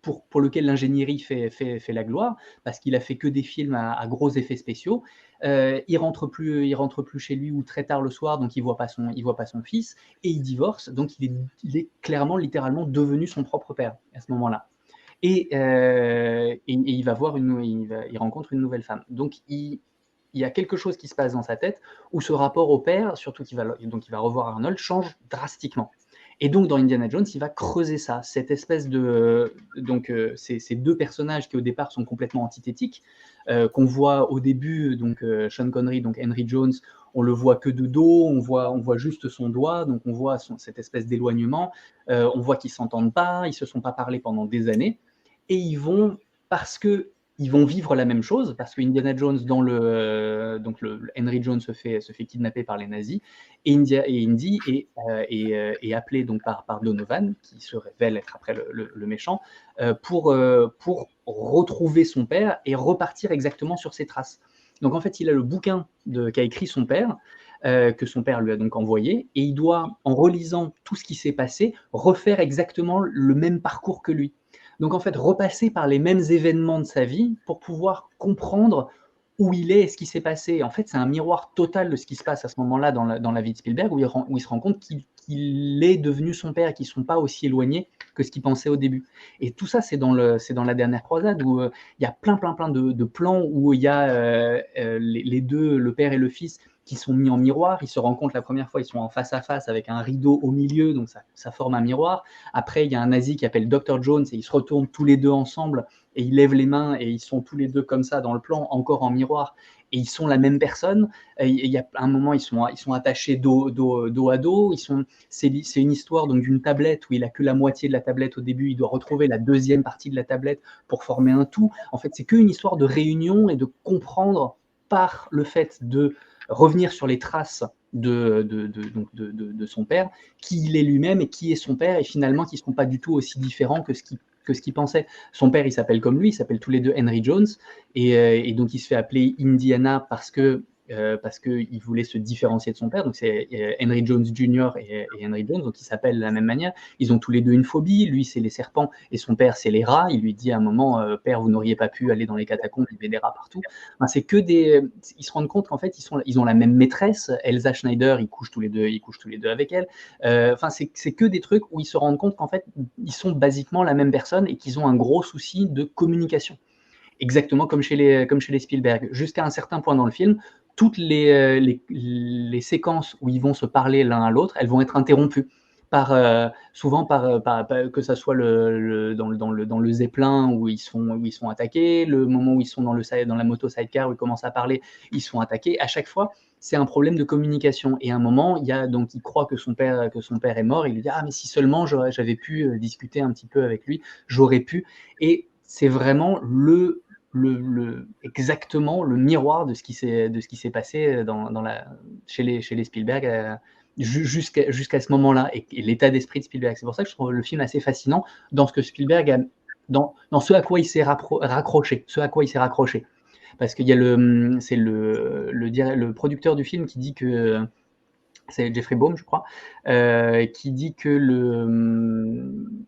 Speaker 3: pour lequel l'ingénierie fait la gloire, parce qu'il a fait que des films à gros effets spéciaux. Il rentre plus chez lui, ou très tard le soir, donc il voit pas son fils, et il divorce. Donc il est clairement, littéralement devenu son propre père à ce moment-là. Et il rencontre une nouvelle femme. Donc il y a quelque chose qui se passe dans sa tête où ce rapport au père, surtout qu'il va revoir Arnold, change drastiquement. Et donc dans Indiana Jones, il va creuser ça, cette espèce de ces deux personnages qui au départ sont complètement antithétiques, qu'on voit au début, donc Sean Connery, donc Henry Jones, on le voit que de dos, on voit juste son doigt, donc on voit cette espèce d'éloignement, on voit qu'ils s'entendent pas, ils se sont pas parlé pendant des années. Et ils vont vivre la même chose, parce que Indiana Jones, donc Henry Jones se fait kidnapper par les nazis, et Indy est appelé donc par Donovan, qui se révèle être après le méchant, pour retrouver son père et repartir exactement sur ses traces. Donc en fait, il a le bouquin qu'a écrit son père, que son père lui a donc envoyé, et il doit, en relisant tout ce qui s'est passé, refaire exactement le même parcours que lui. Donc en fait, repasser par les mêmes événements de sa vie pour pouvoir comprendre où il est et ce qui s'est passé. En fait, c'est un miroir total de ce qui se passe à ce moment-là dans la vie de Spielberg, où il se rend compte qu'il est devenu son père et qu'ils ne sont pas aussi éloignés que ce qu'il pensait au début. Et tout ça, c'est dans La Dernière Croisade, où il y a plein de plans où il y a les deux, le père et le fils, qui sont mis en miroir. Ils se rencontrent la première fois, ils sont en face à face avec un rideau au milieu, donc ça forme un miroir. Après, il y a un nazi qui appelle Dr. Jones, et ils se retournent tous les deux ensemble, et ils lèvent les mains, et ils sont tous les deux comme ça dans le plan, encore en miroir. et ils sont la même personne. Il y a un moment, ils sont attachés dos à dos. C'est une histoire donc d'une tablette où il a que la moitié de la tablette au début. Il doit retrouver la deuxième partie de la tablette pour former un tout. En fait, c'est qu'une histoire de réunion et de comprendre par le fait de revenir sur les traces de son père, qui il est lui-même et qui est son père, et finalement qui ne sont pas du tout aussi différents que ce qu'il pensait. Son père, il s'appelle comme lui, ils s'appellent tous les deux Henry Jones, et donc il se fait appeler Indiana parce qu'il voulait se différencier de son père. Donc c'est Henry Jones Jr. et Henry Jones, donc ils s'appellent de la même manière. Ils ont tous les deux une phobie. Lui, c'est les serpents, et son père, c'est les rats. Il lui dit à un moment, père, vous n'auriez pas pu aller dans les catacombes, il y avait des rats partout. Enfin, ils se rendent compte qu'en fait, ils ont la même maîtresse, Elsa Schneider. Ils couchent tous les deux avec elle. Enfin, c'est que des trucs où ils se rendent compte qu'en fait, ils sont basiquement la même personne et qu'ils ont un gros souci de communication. Exactement comme chez les Spielberg. Jusqu'à un certain point dans le film, toutes les séquences où ils vont se parler l'un à l'autre, elles vont être interrompues souvent que ça soit dans le zeppelin où ils sont attaqués, le moment où ils sont dans la moto sidecar où ils commencent à parler, ils sont attaqués. À chaque fois, c'est un problème de communication. Et à un moment, il croit que son père est mort. Il lui dit, ah, mais si seulement j'avais pu discuter un petit peu avec lui, j'aurais pu. Et c'est vraiment exactement le miroir de ce qui s'est passé chez les Spielberg jusqu'à ce moment-là, et l'état d'esprit de Spielberg. C'est pour ça que je trouve le film assez fascinant dans ce que Spielberg a, dans ce à quoi il s'est raccroché, parce qu'il y a c'est le producteur du film qui dit que c'est Jeffrey Baum, je crois, qui dit que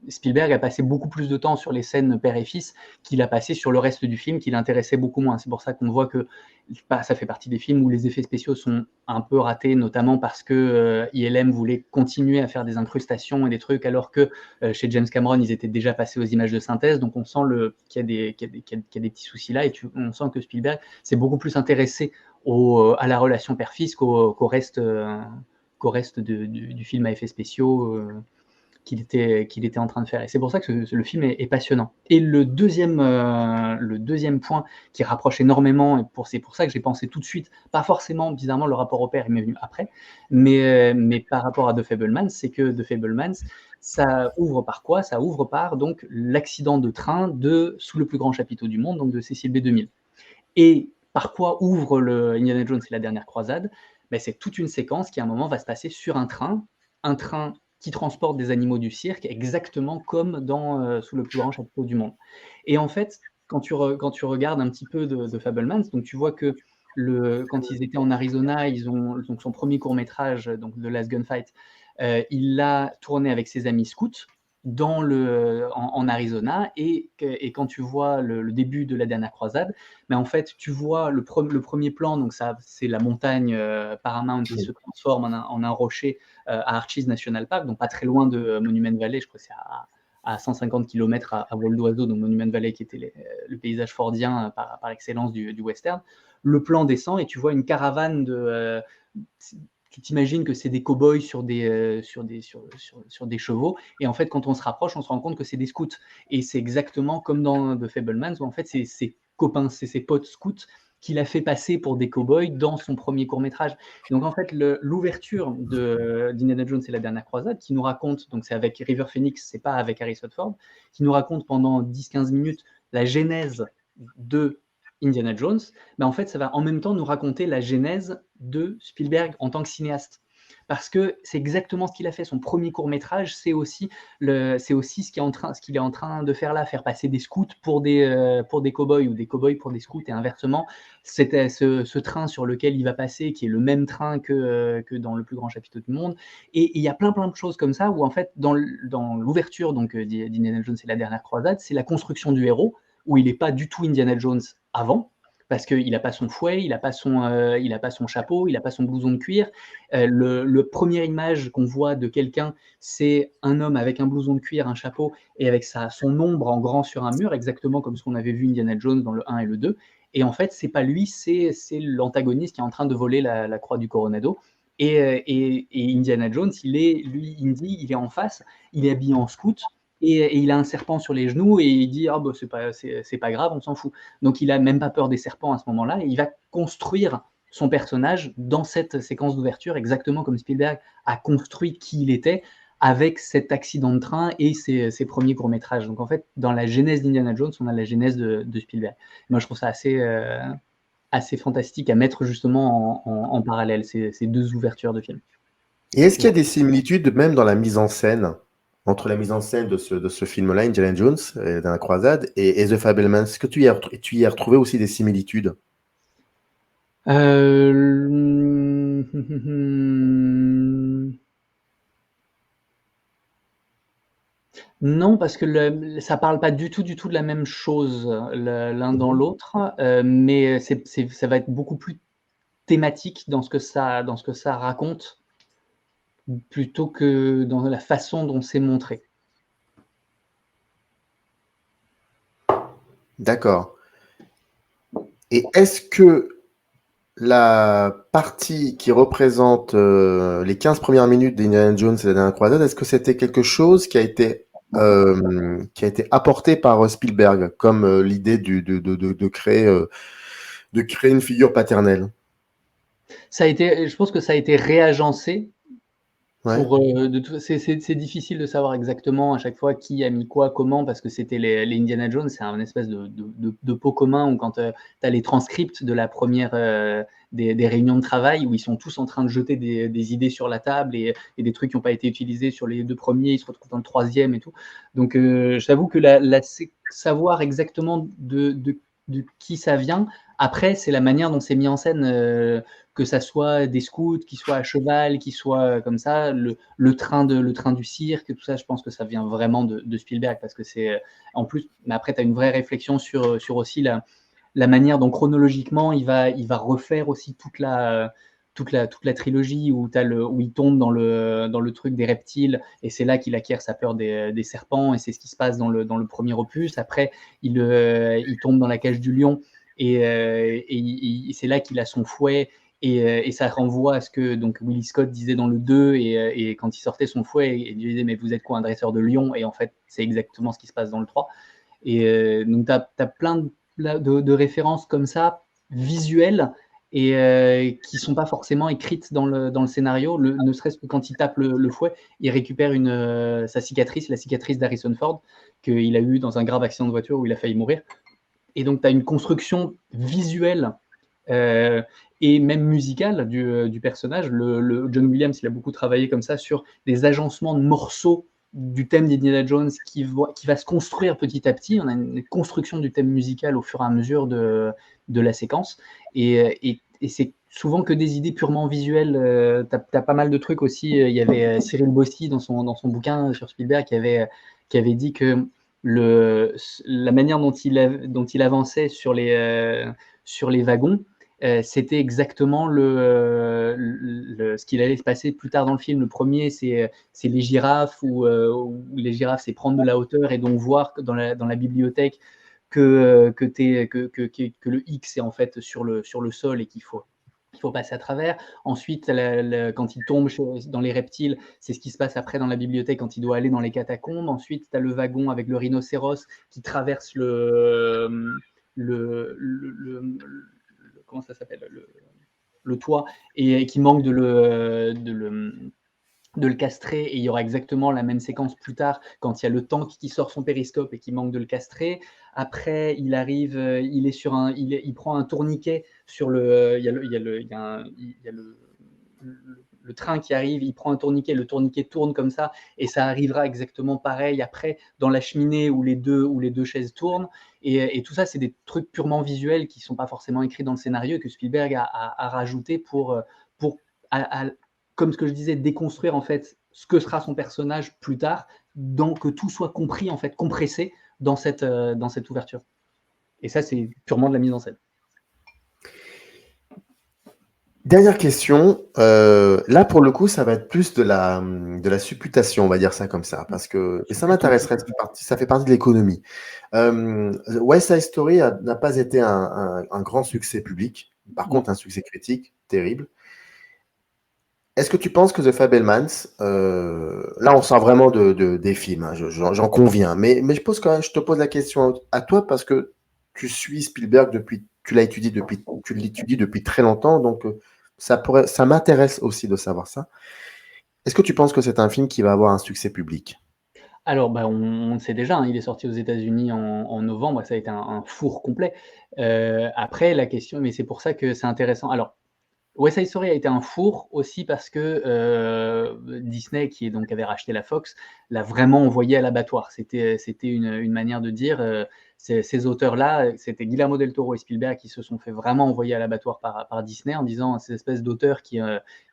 Speaker 3: Spielberg a passé beaucoup plus de temps sur les scènes père et fils qu'il a passé sur le reste du film, qui l'intéressait beaucoup moins. C'est pour ça qu'on voit que ça fait partie des films où les effets spéciaux sont un peu ratés, notamment parce que ILM voulait continuer à faire des incrustations et des trucs, alors que chez James Cameron, ils étaient déjà passés aux images de synthèse. Donc on sent qu'il y a des petits soucis là, et on sent que Spielberg s'est beaucoup plus intéressé à la relation père-fils qu'au reste du film à effets spéciaux qu'il était en train de faire. Et c'est pour ça que le film est passionnant. Et le deuxième point qui rapproche énormément, et c'est pour ça que j'ai pensé tout de suite, pas forcément, bizarrement, le rapport au père, il m'est venu après, mais par rapport à The Fabelmans, c'est que The Fabelmans, ça ouvre par quoi? Ça ouvre par donc l'accident de train Sous le plus grand chapiteau du monde, donc de Cecil B2000. Et par quoi ouvre le Indiana Jones et la dernière croisade? C'est toute une séquence qui à un moment va se passer sur un train qui transporte des animaux du cirque, exactement comme dans Sous le plus grand chapiteau du monde. Et en fait, quand tu regardes un petit peu de Fabelmans, donc tu vois que quand ils étaient en Arizona, ils ont donc son premier court-métrage, donc The Last Gunfight, il l'a tourné avec ses amis scouts en Arizona, et quand tu vois le début de la dernière croisade, mais en fait tu vois le premier plan, donc ça c'est la montagne Paramount qui se transforme en un rocher à Arches National Park, donc pas très loin de Monument Valley. Je crois que c'est à 150 km à vol d'oiseau, donc Monument Valley qui était le paysage fordien par excellence du western. Le plan descend et tu vois une caravane tu t'imagines que c'est des cow-boys sur des chevaux, et en fait quand on se rapproche, on se rend compte que c'est des scouts, et c'est exactement comme dans The Fabelmans, où en fait c'est ses copains, c'est ses potes scouts qu'il a fait passer pour des cow-boys dans son premier court-métrage. Donc en fait l'ouverture d'Indiana Jones et la dernière croisade, qui nous raconte, donc c'est avec River Phoenix, c'est pas avec Harrison Ford, qui nous raconte pendant 10-15 minutes la genèse de Indiana Jones, mais en fait, ça va en même temps nous raconter la genèse de Spielberg en tant que cinéaste. Parce que c'est exactement ce qu'il a fait. Son premier court-métrage, c'est aussi ce qu'il est en train de faire là, faire passer des scouts pour des cow-boys, ou des cow-boys pour des scouts, et inversement. C'était ce train sur lequel il va passer, qui est le même train que dans le plus grand chapiteau du monde. Et il y a plein de choses comme ça, où en fait, dans l'ouverture d'Indiana Jones et la dernière croisade, c'est la construction du héros, où il n'est pas du tout Indiana Jones avant, parce qu'il n'a pas son fouet, il n'a pas son chapeau, il n'a pas son blouson de cuir. Le première image qu'on voit de quelqu'un, c'est un homme avec un blouson de cuir, un chapeau, et avec son ombre en grand sur un mur, exactement comme ce qu'on avait vu Indiana Jones dans le 1 et le 2. Et en fait, c'est pas lui, c'est l'antagoniste qui est en train de voler la croix du Coronado. Et Indiana Jones, Indy, il est en face, il est habillé en scout, et il a un serpent sur les genoux et il dit: «Ah bah, c'est pas grave, on s'en fout». Donc il a même pas peur des serpents à ce moment-là et il va construire son personnage dans cette séquence d'ouverture, exactement comme Spielberg a construit qui il était avec cet accident de train et ses premiers courts-métrages. Donc en fait, dans la genèse d'Indiana Jones, on a la genèse de Spielberg. Moi, je trouve ça assez fantastique à mettre justement en parallèle ces 2 ouvertures de films.
Speaker 2: Et est-ce qu'il y a des similitudes même dans la mise en scène entre la mise en scène de ce film-là, Indiana Jones, dans la croisade, et The Fabelmans? Est-ce que tu y as retrouvé aussi des similitudes?
Speaker 3: Non, parce que ça parle pas du tout de la même chose l'un dans
Speaker 2: Mhm.
Speaker 3: l'autre, mais ça va être beaucoup plus thématique dans ce que ça raconte, plutôt que dans la façon dont c'est montré.
Speaker 2: D'accord. Et est-ce que la partie qui représente les 15 premières minutes d'Indiana Jones et la dernière croisade, est-ce que c'était quelque chose qui a été apporté par Spielberg, comme l'idée de créer une figure paternelle?
Speaker 3: Je pense que ça a été réagencé
Speaker 2: Ouais.
Speaker 3: c'est difficile de savoir exactement à chaque fois qui a mis quoi, comment, parce que c'était les Indiana Jones, c'est un espèce de pot commun où quand tu as les transcripts de la première des réunions de travail où ils sont tous en train de jeter des idées sur la table et des trucs qui n'ont pas été utilisés sur les 2 premiers, ils se retrouvent dans le 3e et tout. Donc j'avoue que savoir exactement de qui ça vient. Après, c'est la manière dont c'est mis en scène. Que ça soit des scouts, qui soient à cheval, qui soient comme ça, le train du cirque, tout ça, je pense que ça vient vraiment de Spielberg parce que c'est en plus. Mais après, tu as une vraie réflexion sur aussi la manière dont chronologiquement il va refaire aussi toute la trilogie où il tombe dans le truc des reptiles et c'est là qu'il acquiert sa peur des serpents et c'est ce qui se passe dans le premier opus. Après, il tombe dans la cage du lion et c'est là qu'il a son fouet et ça renvoie à ce que donc Willie Scott disait dans le 2 et quand il sortait son fouet et il disait mais vous êtes quoi un dresseur de lions et en fait c'est exactement ce qui se passe dans le 3 et donc tu as plein de références comme ça visuelles et qui sont pas forcément écrites dans le scénario, ne serait-ce que quand il tape le fouet, il récupère sa cicatrice, la cicatrice d'Harrison Ford qu'il a eu dans un grave accident de voiture où il a failli mourir et donc tu as une construction visuelle euh, et même musicale du personnage. John Williams, il a beaucoup travaillé comme ça sur des agencements de morceaux du thème d'Indiana Jones qui va se construire petit à petit. On a une construction du thème musical au fur et à mesure de la séquence. Et c'est souvent que des idées purement visuelles. Tu as pas mal de trucs aussi. Il y avait Cyril Bossy dans son bouquin sur Spielberg qui avait dit que la manière dont il avançait sur les wagons, c'était exactement ce qu'il allait se passer plus tard dans le film. Le premier, c'est les girafes, où les girafes, c'est prendre de la hauteur et donc voir dans la bibliothèque que le X est en fait sur le sol et qu'il faut passer à travers. Ensuite, quand il tombe dans les reptiles, c'est ce qui se passe après dans la bibliothèque quand il doit aller dans les catacombes. Ensuite, tu as le wagon avec le rhinocéros qui traverse comment ça s'appelle le toit et qui manque de le castrer et il y aura exactement la même séquence plus tard quand il y a le tank qui sort son périscope et qui manque de le castrer. Après, il arrive, il prend un tourniquet sur il y a le train qui arrive, il prend un tourniquet, le tourniquet tourne comme ça et ça arrivera exactement pareil après dans la cheminée où les deux chaises tournent et tout ça c'est des trucs purement visuels qui sont pas forcément écrits dans le scénario et que Spielberg a rajouté pour à, comme ce que je disais, déconstruire en fait ce que sera son personnage plus tard, que tout soit compris en fait, compressé dans cette ouverture. Et ça, c'est purement de la mise en scène.
Speaker 2: Dernière question. Là, pour le coup, ça va être plus de la supputation, on va dire ça comme ça, parce que et ça m'intéresserait. Ça fait partie de l'économie. West Side Story n'a pas été un grand succès public. Par contre, un succès critique terrible. Est-ce que tu penses que The Fabelmans, là on sort vraiment des films, hein, j'en conviens, mais je te pose la question à toi parce que tu suis Spielberg tu l'étudies depuis très longtemps, donc ça m'intéresse aussi de savoir ça. Est-ce que tu penses que c'est un film qui va avoir un succès public?
Speaker 3: Alors, bah, on le sait déjà, hein, il est sorti aux États-Unis en novembre, ça a été un four complet. Après la question mais c'est pour ça que c'est intéressant. Alors, West Side Story a été un four aussi parce que Disney, qui est donc avait racheté la Fox, l'a vraiment envoyé à l'abattoir. C'était une manière de dire ces auteurs-là, c'était Guillermo del Toro et Spielberg qui se sont fait vraiment envoyer à l'abattoir par Disney en disant ces espèces d'auteurs qui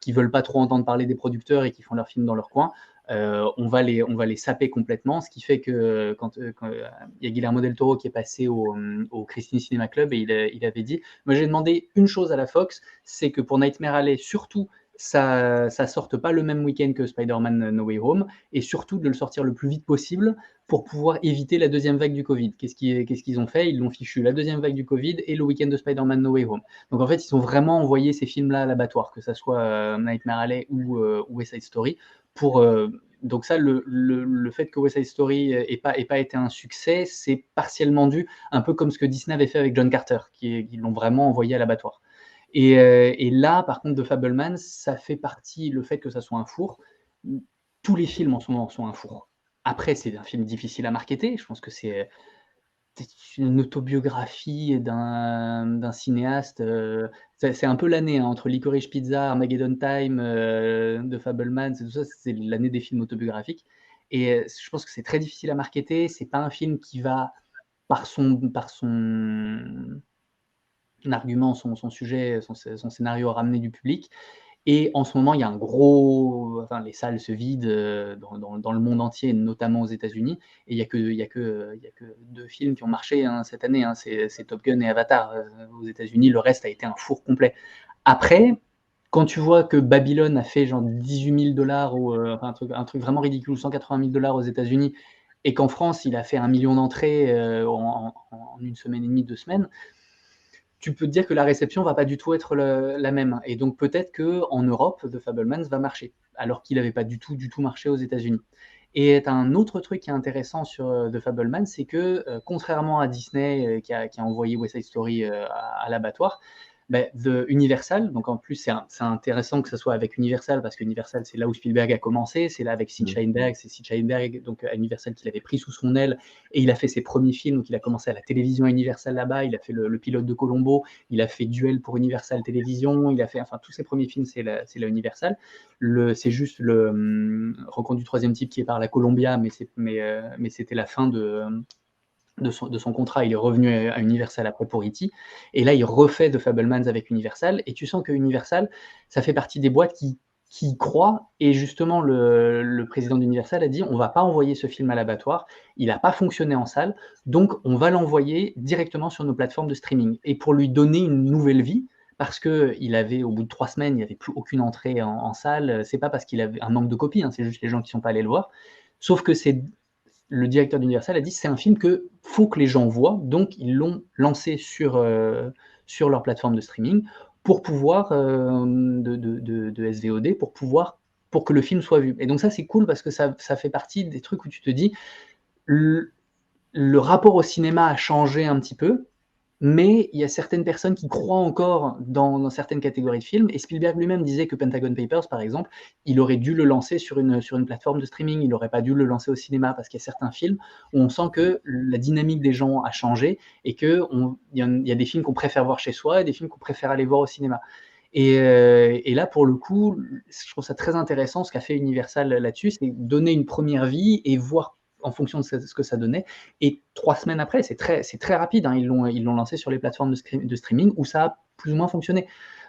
Speaker 3: veulent pas trop entendre parler des producteurs et qui font leurs films dans leur coin. On va les saper complètement, ce qui fait que quand il y a Guillermo del Toro qui est passé au Christine Cinema Club et il avait dit moi j'ai demandé une chose à la Fox, c'est que pour Nightmare Alley, surtout, ça sorte pas le même week-end que Spider-Man No Way Home, et surtout de le sortir le plus vite possible pour pouvoir éviter la deuxième vague du Covid. Qu'est-ce qu'ils ont fait? Ils l'ont fichu la deuxième vague du Covid et le week-end de Spider-Man No Way Home. Donc en fait, ils ont vraiment envoyé ces films-là à l'abattoir, que ça soit Nightmare Alley ou West Side Story, pour donc ça, le fait que West Side Story ait pas été un succès, c'est partiellement dû, un peu comme ce que Disney avait fait avec John Carter, qui l'ont vraiment envoyé à l'abattoir. Et là, par contre, de Fabelman, ça fait partie, le fait que ça soit un four. Tous les films en ce moment sont un four. Après, c'est un film difficile à marketer. Je pense que c'est une autobiographie d'un cinéaste. C'est un peu l'année hein, entre Licorice Pizza, Armageddon Time, de Fabelman, c'est tout ça. C'est l'année des films autobiographiques. Et je pense que c'est très difficile à marketer. C'est pas un film qui va par son argument, son sujet, son scénario ramener du public. Et en ce moment, il y a un gros, enfin, les salles se vident dans le monde entier, notamment aux États-Unis. Et il y a que deux films qui ont marché hein, cette année. Hein, c'est Top Gun et Avatar aux États-Unis. Le reste a été un four complet. Après, quand tu vois que Babylone a fait genre 18 000 $ ou enfin, un truc vraiment ridicule, 180 000 $ aux États-Unis, et qu'en France, il a fait 1 million d'entrées en une semaine et demie, 2 semaines, tu peux te dire que la réception va pas du tout être la même. Et donc peut-être qu'en Europe, The Fabelmans va marcher, alors qu'il n'avait pas du tout marché aux États-Unis. Et un autre truc qui est intéressant sur The Fabelmans, c'est que contrairement à Disney qui a envoyé West Side Story à l'abattoir, de Universal, donc en plus c'est intéressant que ce soit avec Universal parce que Universal c'est là où Spielberg a commencé, c'est là avec Sid Sheinberg, c'est Sid Sheinberg donc à Universal qu'il avait pris sous son aile et il a fait ses premiers films, donc il a commencé à la télévision à Universal là-bas, il a fait le pilote de Colombo, il a fait Duel pour Universal Télévision, il a fait enfin tous ses premiers films c'est la Universal, c'est juste le Rencontre du troisième type qui est par la Columbia mais c'était la fin de son contrat, il est revenu à Universal après pour E.T. Et là, il refait de Fabelmans avec Universal. Et tu sens que Universal, ça fait partie des boîtes qui y croient. Et justement, le président d'Universal a dit on ne va pas envoyer ce film à l'abattoir. Il n'a pas fonctionné en salle. Donc, on va l'envoyer directement sur nos plateformes de streaming. Et pour lui donner une nouvelle vie, parce qu'il avait, au bout de 3 semaines, il n'y avait plus aucune entrée en salle. C'est pas parce qu'il avait un manque de copies, hein, c'est juste les gens qui ne sont pas allés le voir. Sauf que le directeur d'Universal a dit c'est un film que faut que les gens voient, donc ils l'ont lancé sur leur plateforme de streaming pour pouvoir de SVOD pour que le film soit vu. Et donc ça c'est cool parce que ça fait partie des trucs où tu te dis le rapport au cinéma a changé un petit peu, mais il y a certaines personnes qui croient encore dans certaines catégories de films. Et Spielberg lui-même disait que Pentagon Papers, par exemple, il aurait dû le lancer sur une plateforme de streaming. Il n'aurait pas dû le lancer au cinéma parce qu'il y a certains films où on sent que la dynamique des gens a changé et qu'il y a des films qu'on préfère voir chez soi et des films qu'on préfère aller voir au cinéma. Et là, pour le coup, je trouve ça très intéressant ce qu'a fait Universal là-dessus, c'est donner une première vie et voir en fonction de ce que ça donnait. Et 3 semaines après, c'est très rapide. Hein, ils l'ont lancé sur les plateformes de streaming où ça a plus ou moins fonctionné.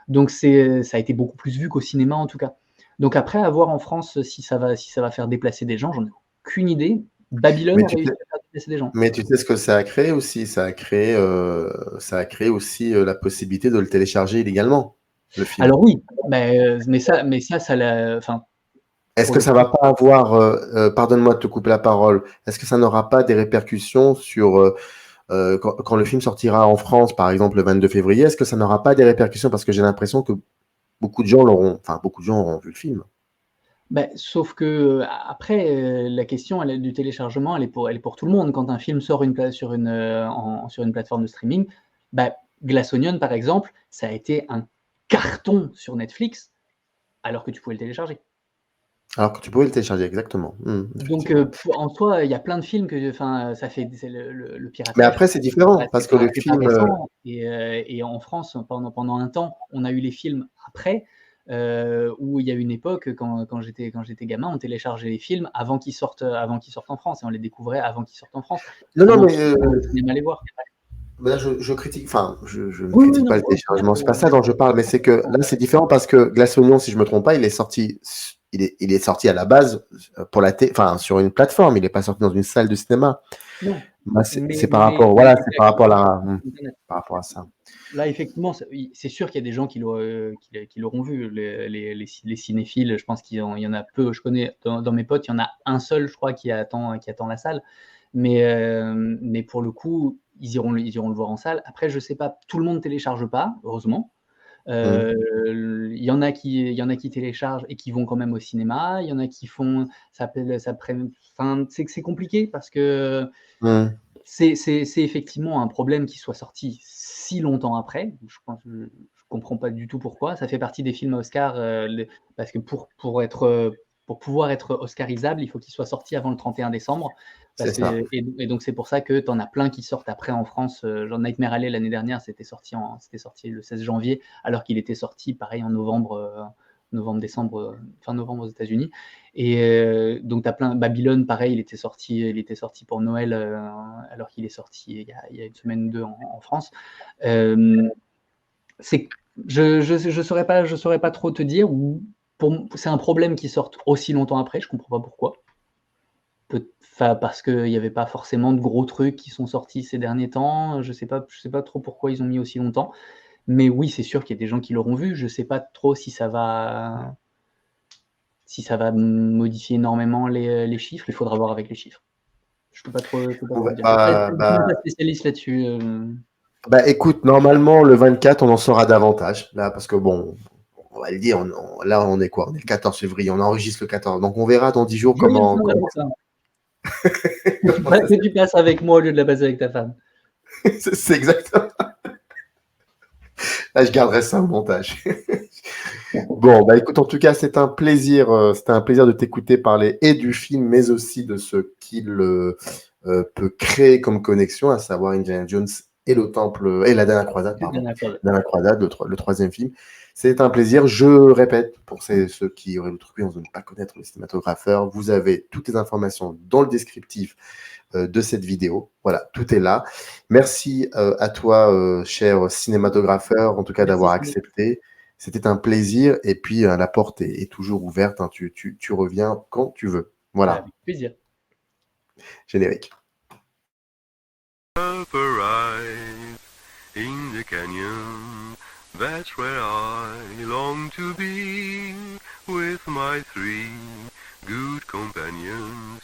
Speaker 3: Donc ça a été beaucoup plus vu qu'au cinéma en tout cas. Donc après, à voir en France si ça va faire déplacer des gens, j'en ai aucune idée. Babylone a réussi à faire déplacer des gens.
Speaker 2: Mais tu sais ce que ça a créé aussi? Ça a créé aussi la possibilité de le télécharger illégalement, le film.
Speaker 3: Alors oui, mais ça l'a. Enfin,
Speaker 2: est-ce que ça va pas avoir, pardonne-moi de te couper la parole, est-ce que ça n'aura pas des répercussions sur quand le film sortira en France, par exemple le 22 février, est-ce que ça n'aura pas des répercussions? Parce que j'ai l'impression que beaucoup de gens auront vu le film.
Speaker 3: Bah, sauf que après, la question du téléchargement, elle est pour tout le monde. Quand un film sort sur une plateforme de streaming, bah, Glass Onion, par exemple, ça a été un carton sur Netflix, alors que tu pouvais le télécharger.
Speaker 2: Alors que tu pouvais le télécharger, exactement.
Speaker 3: Donc,
Speaker 2: Effectivement.
Speaker 3: en soi, il y a plein de films ça fait c'est le
Speaker 2: Mais
Speaker 3: piratage,
Speaker 2: après, c'est différent, parce que le
Speaker 3: c'est pas
Speaker 2: film,
Speaker 3: récent et en France, pendant un temps, on a eu les films après, où il y a eu une époque, quand j'étais gamin, on téléchargeait les films avant qu'ils sortent en France et on les découvrait avant qu'ils sortent en France.
Speaker 2: non, non,
Speaker 3: Avant
Speaker 2: mais
Speaker 3: qu'ils sortent au cinéma les voir.
Speaker 2: là, je critique, je ne
Speaker 3: Oui, oui,
Speaker 2: critique
Speaker 3: non,
Speaker 2: pas le
Speaker 3: oui, bien
Speaker 2: téléchargement, c'est pas
Speaker 3: sûr,
Speaker 2: ça dont je parle, mais c'est que là, c'est différent parce que Glass Onion, si je me trompe pas, il est sorti à la base pour sur une plateforme, il n'est pas sorti dans une salle de cinéma.
Speaker 3: non,
Speaker 2: Bah,
Speaker 3: mais
Speaker 2: c'est par rapport, voilà, c'est par rapport
Speaker 3: internet.
Speaker 2: par rapport à ça.
Speaker 3: Là, effectivement, c'est sûr qu'il y a des gens qui l'auront vu, les cinéphiles. Je pense il y en a peu. Je connais dans mes potes, il y en a un seul, je crois, qui attend la salle. Mais pour le coup, ils iront le voir en salle. Après, je sais pas, tout le monde télécharge pas, heureusement.
Speaker 2: Mmh.
Speaker 3: Il y en a qui téléchargent et qui vont quand même au cinéma. Il y en a qui font, ça prenne, enfin, c'est compliqué parce que
Speaker 2: Mmh.
Speaker 3: c'est effectivement un problème qui soit sorti si longtemps après. Je comprends pas du tout pourquoi. Ça fait partie des films Oscar, parce que pour pouvoir être oscarisable, il faut qu'il soit sorti avant le 31 décembre.
Speaker 2: C'est ça.
Speaker 3: Et donc c'est pour ça que tu en as plein qui sortent après en France. Genre Nightmare Alley l'année dernière, c'était sorti le 16 janvier, alors qu'il était sorti pareil en novembre-décembre, fin novembre aux États-Unis. Et donc tu as plein. Babylone, pareil, il était sorti pour Noël, alors qu'il est sorti il y a une semaine ou deux en France. Euh, c'est, je saurais pas trop te dire. C'est un problème qui sorte aussi longtemps après. Je comprends pas pourquoi. Parce qu'il n'y avait pas forcément de gros trucs qui sont sortis ces derniers temps. Je sais pas trop pourquoi ils ont mis aussi longtemps. Mais oui, c'est sûr qu'il y a des gens qui l'auront vu. Je sais pas trop si ça va modifier énormément les chiffres. Il faudra voir avec les chiffres. Je peux pas trop dire. Je suis pas spécialiste là-dessus.
Speaker 2: Écoute, normalement, le 24, on en saura davantage, là, parce que bon, on va le dire, là, on est quoi? On est le 14 février, on enregistre le 14. Donc, on verra dans 10 jours
Speaker 3: Joyeux
Speaker 2: comment.
Speaker 3: Saint-Valentin. Que tu passes avec moi au lieu de la passer avec ta femme.
Speaker 2: C'est exactement. Là, je garderai ça au montage. Bon, écoute, en tout cas, c'était un plaisir de t'écouter parler et du film, mais aussi de ce qu'il peut créer comme connexion, à savoir Indiana Jones et le Temple et la dernière croisade, pardon, dernière croisade, le troisième film. C'est un plaisir. Je répète, pour ceux qui auraient le truc de ne pas connaître le cinématographeur, vous avez toutes les informations dans le descriptif de cette vidéo. Voilà, tout est là. Merci à toi, cher cinématographeur, en tout cas d'avoir accepté. C'était un plaisir. Et puis, la porte est toujours ouverte. Hein. Tu reviens quand tu veux. Voilà.
Speaker 3: Avec plaisir.
Speaker 2: Générique.
Speaker 1: In the canyon, that's where I long to be, with my three good companions.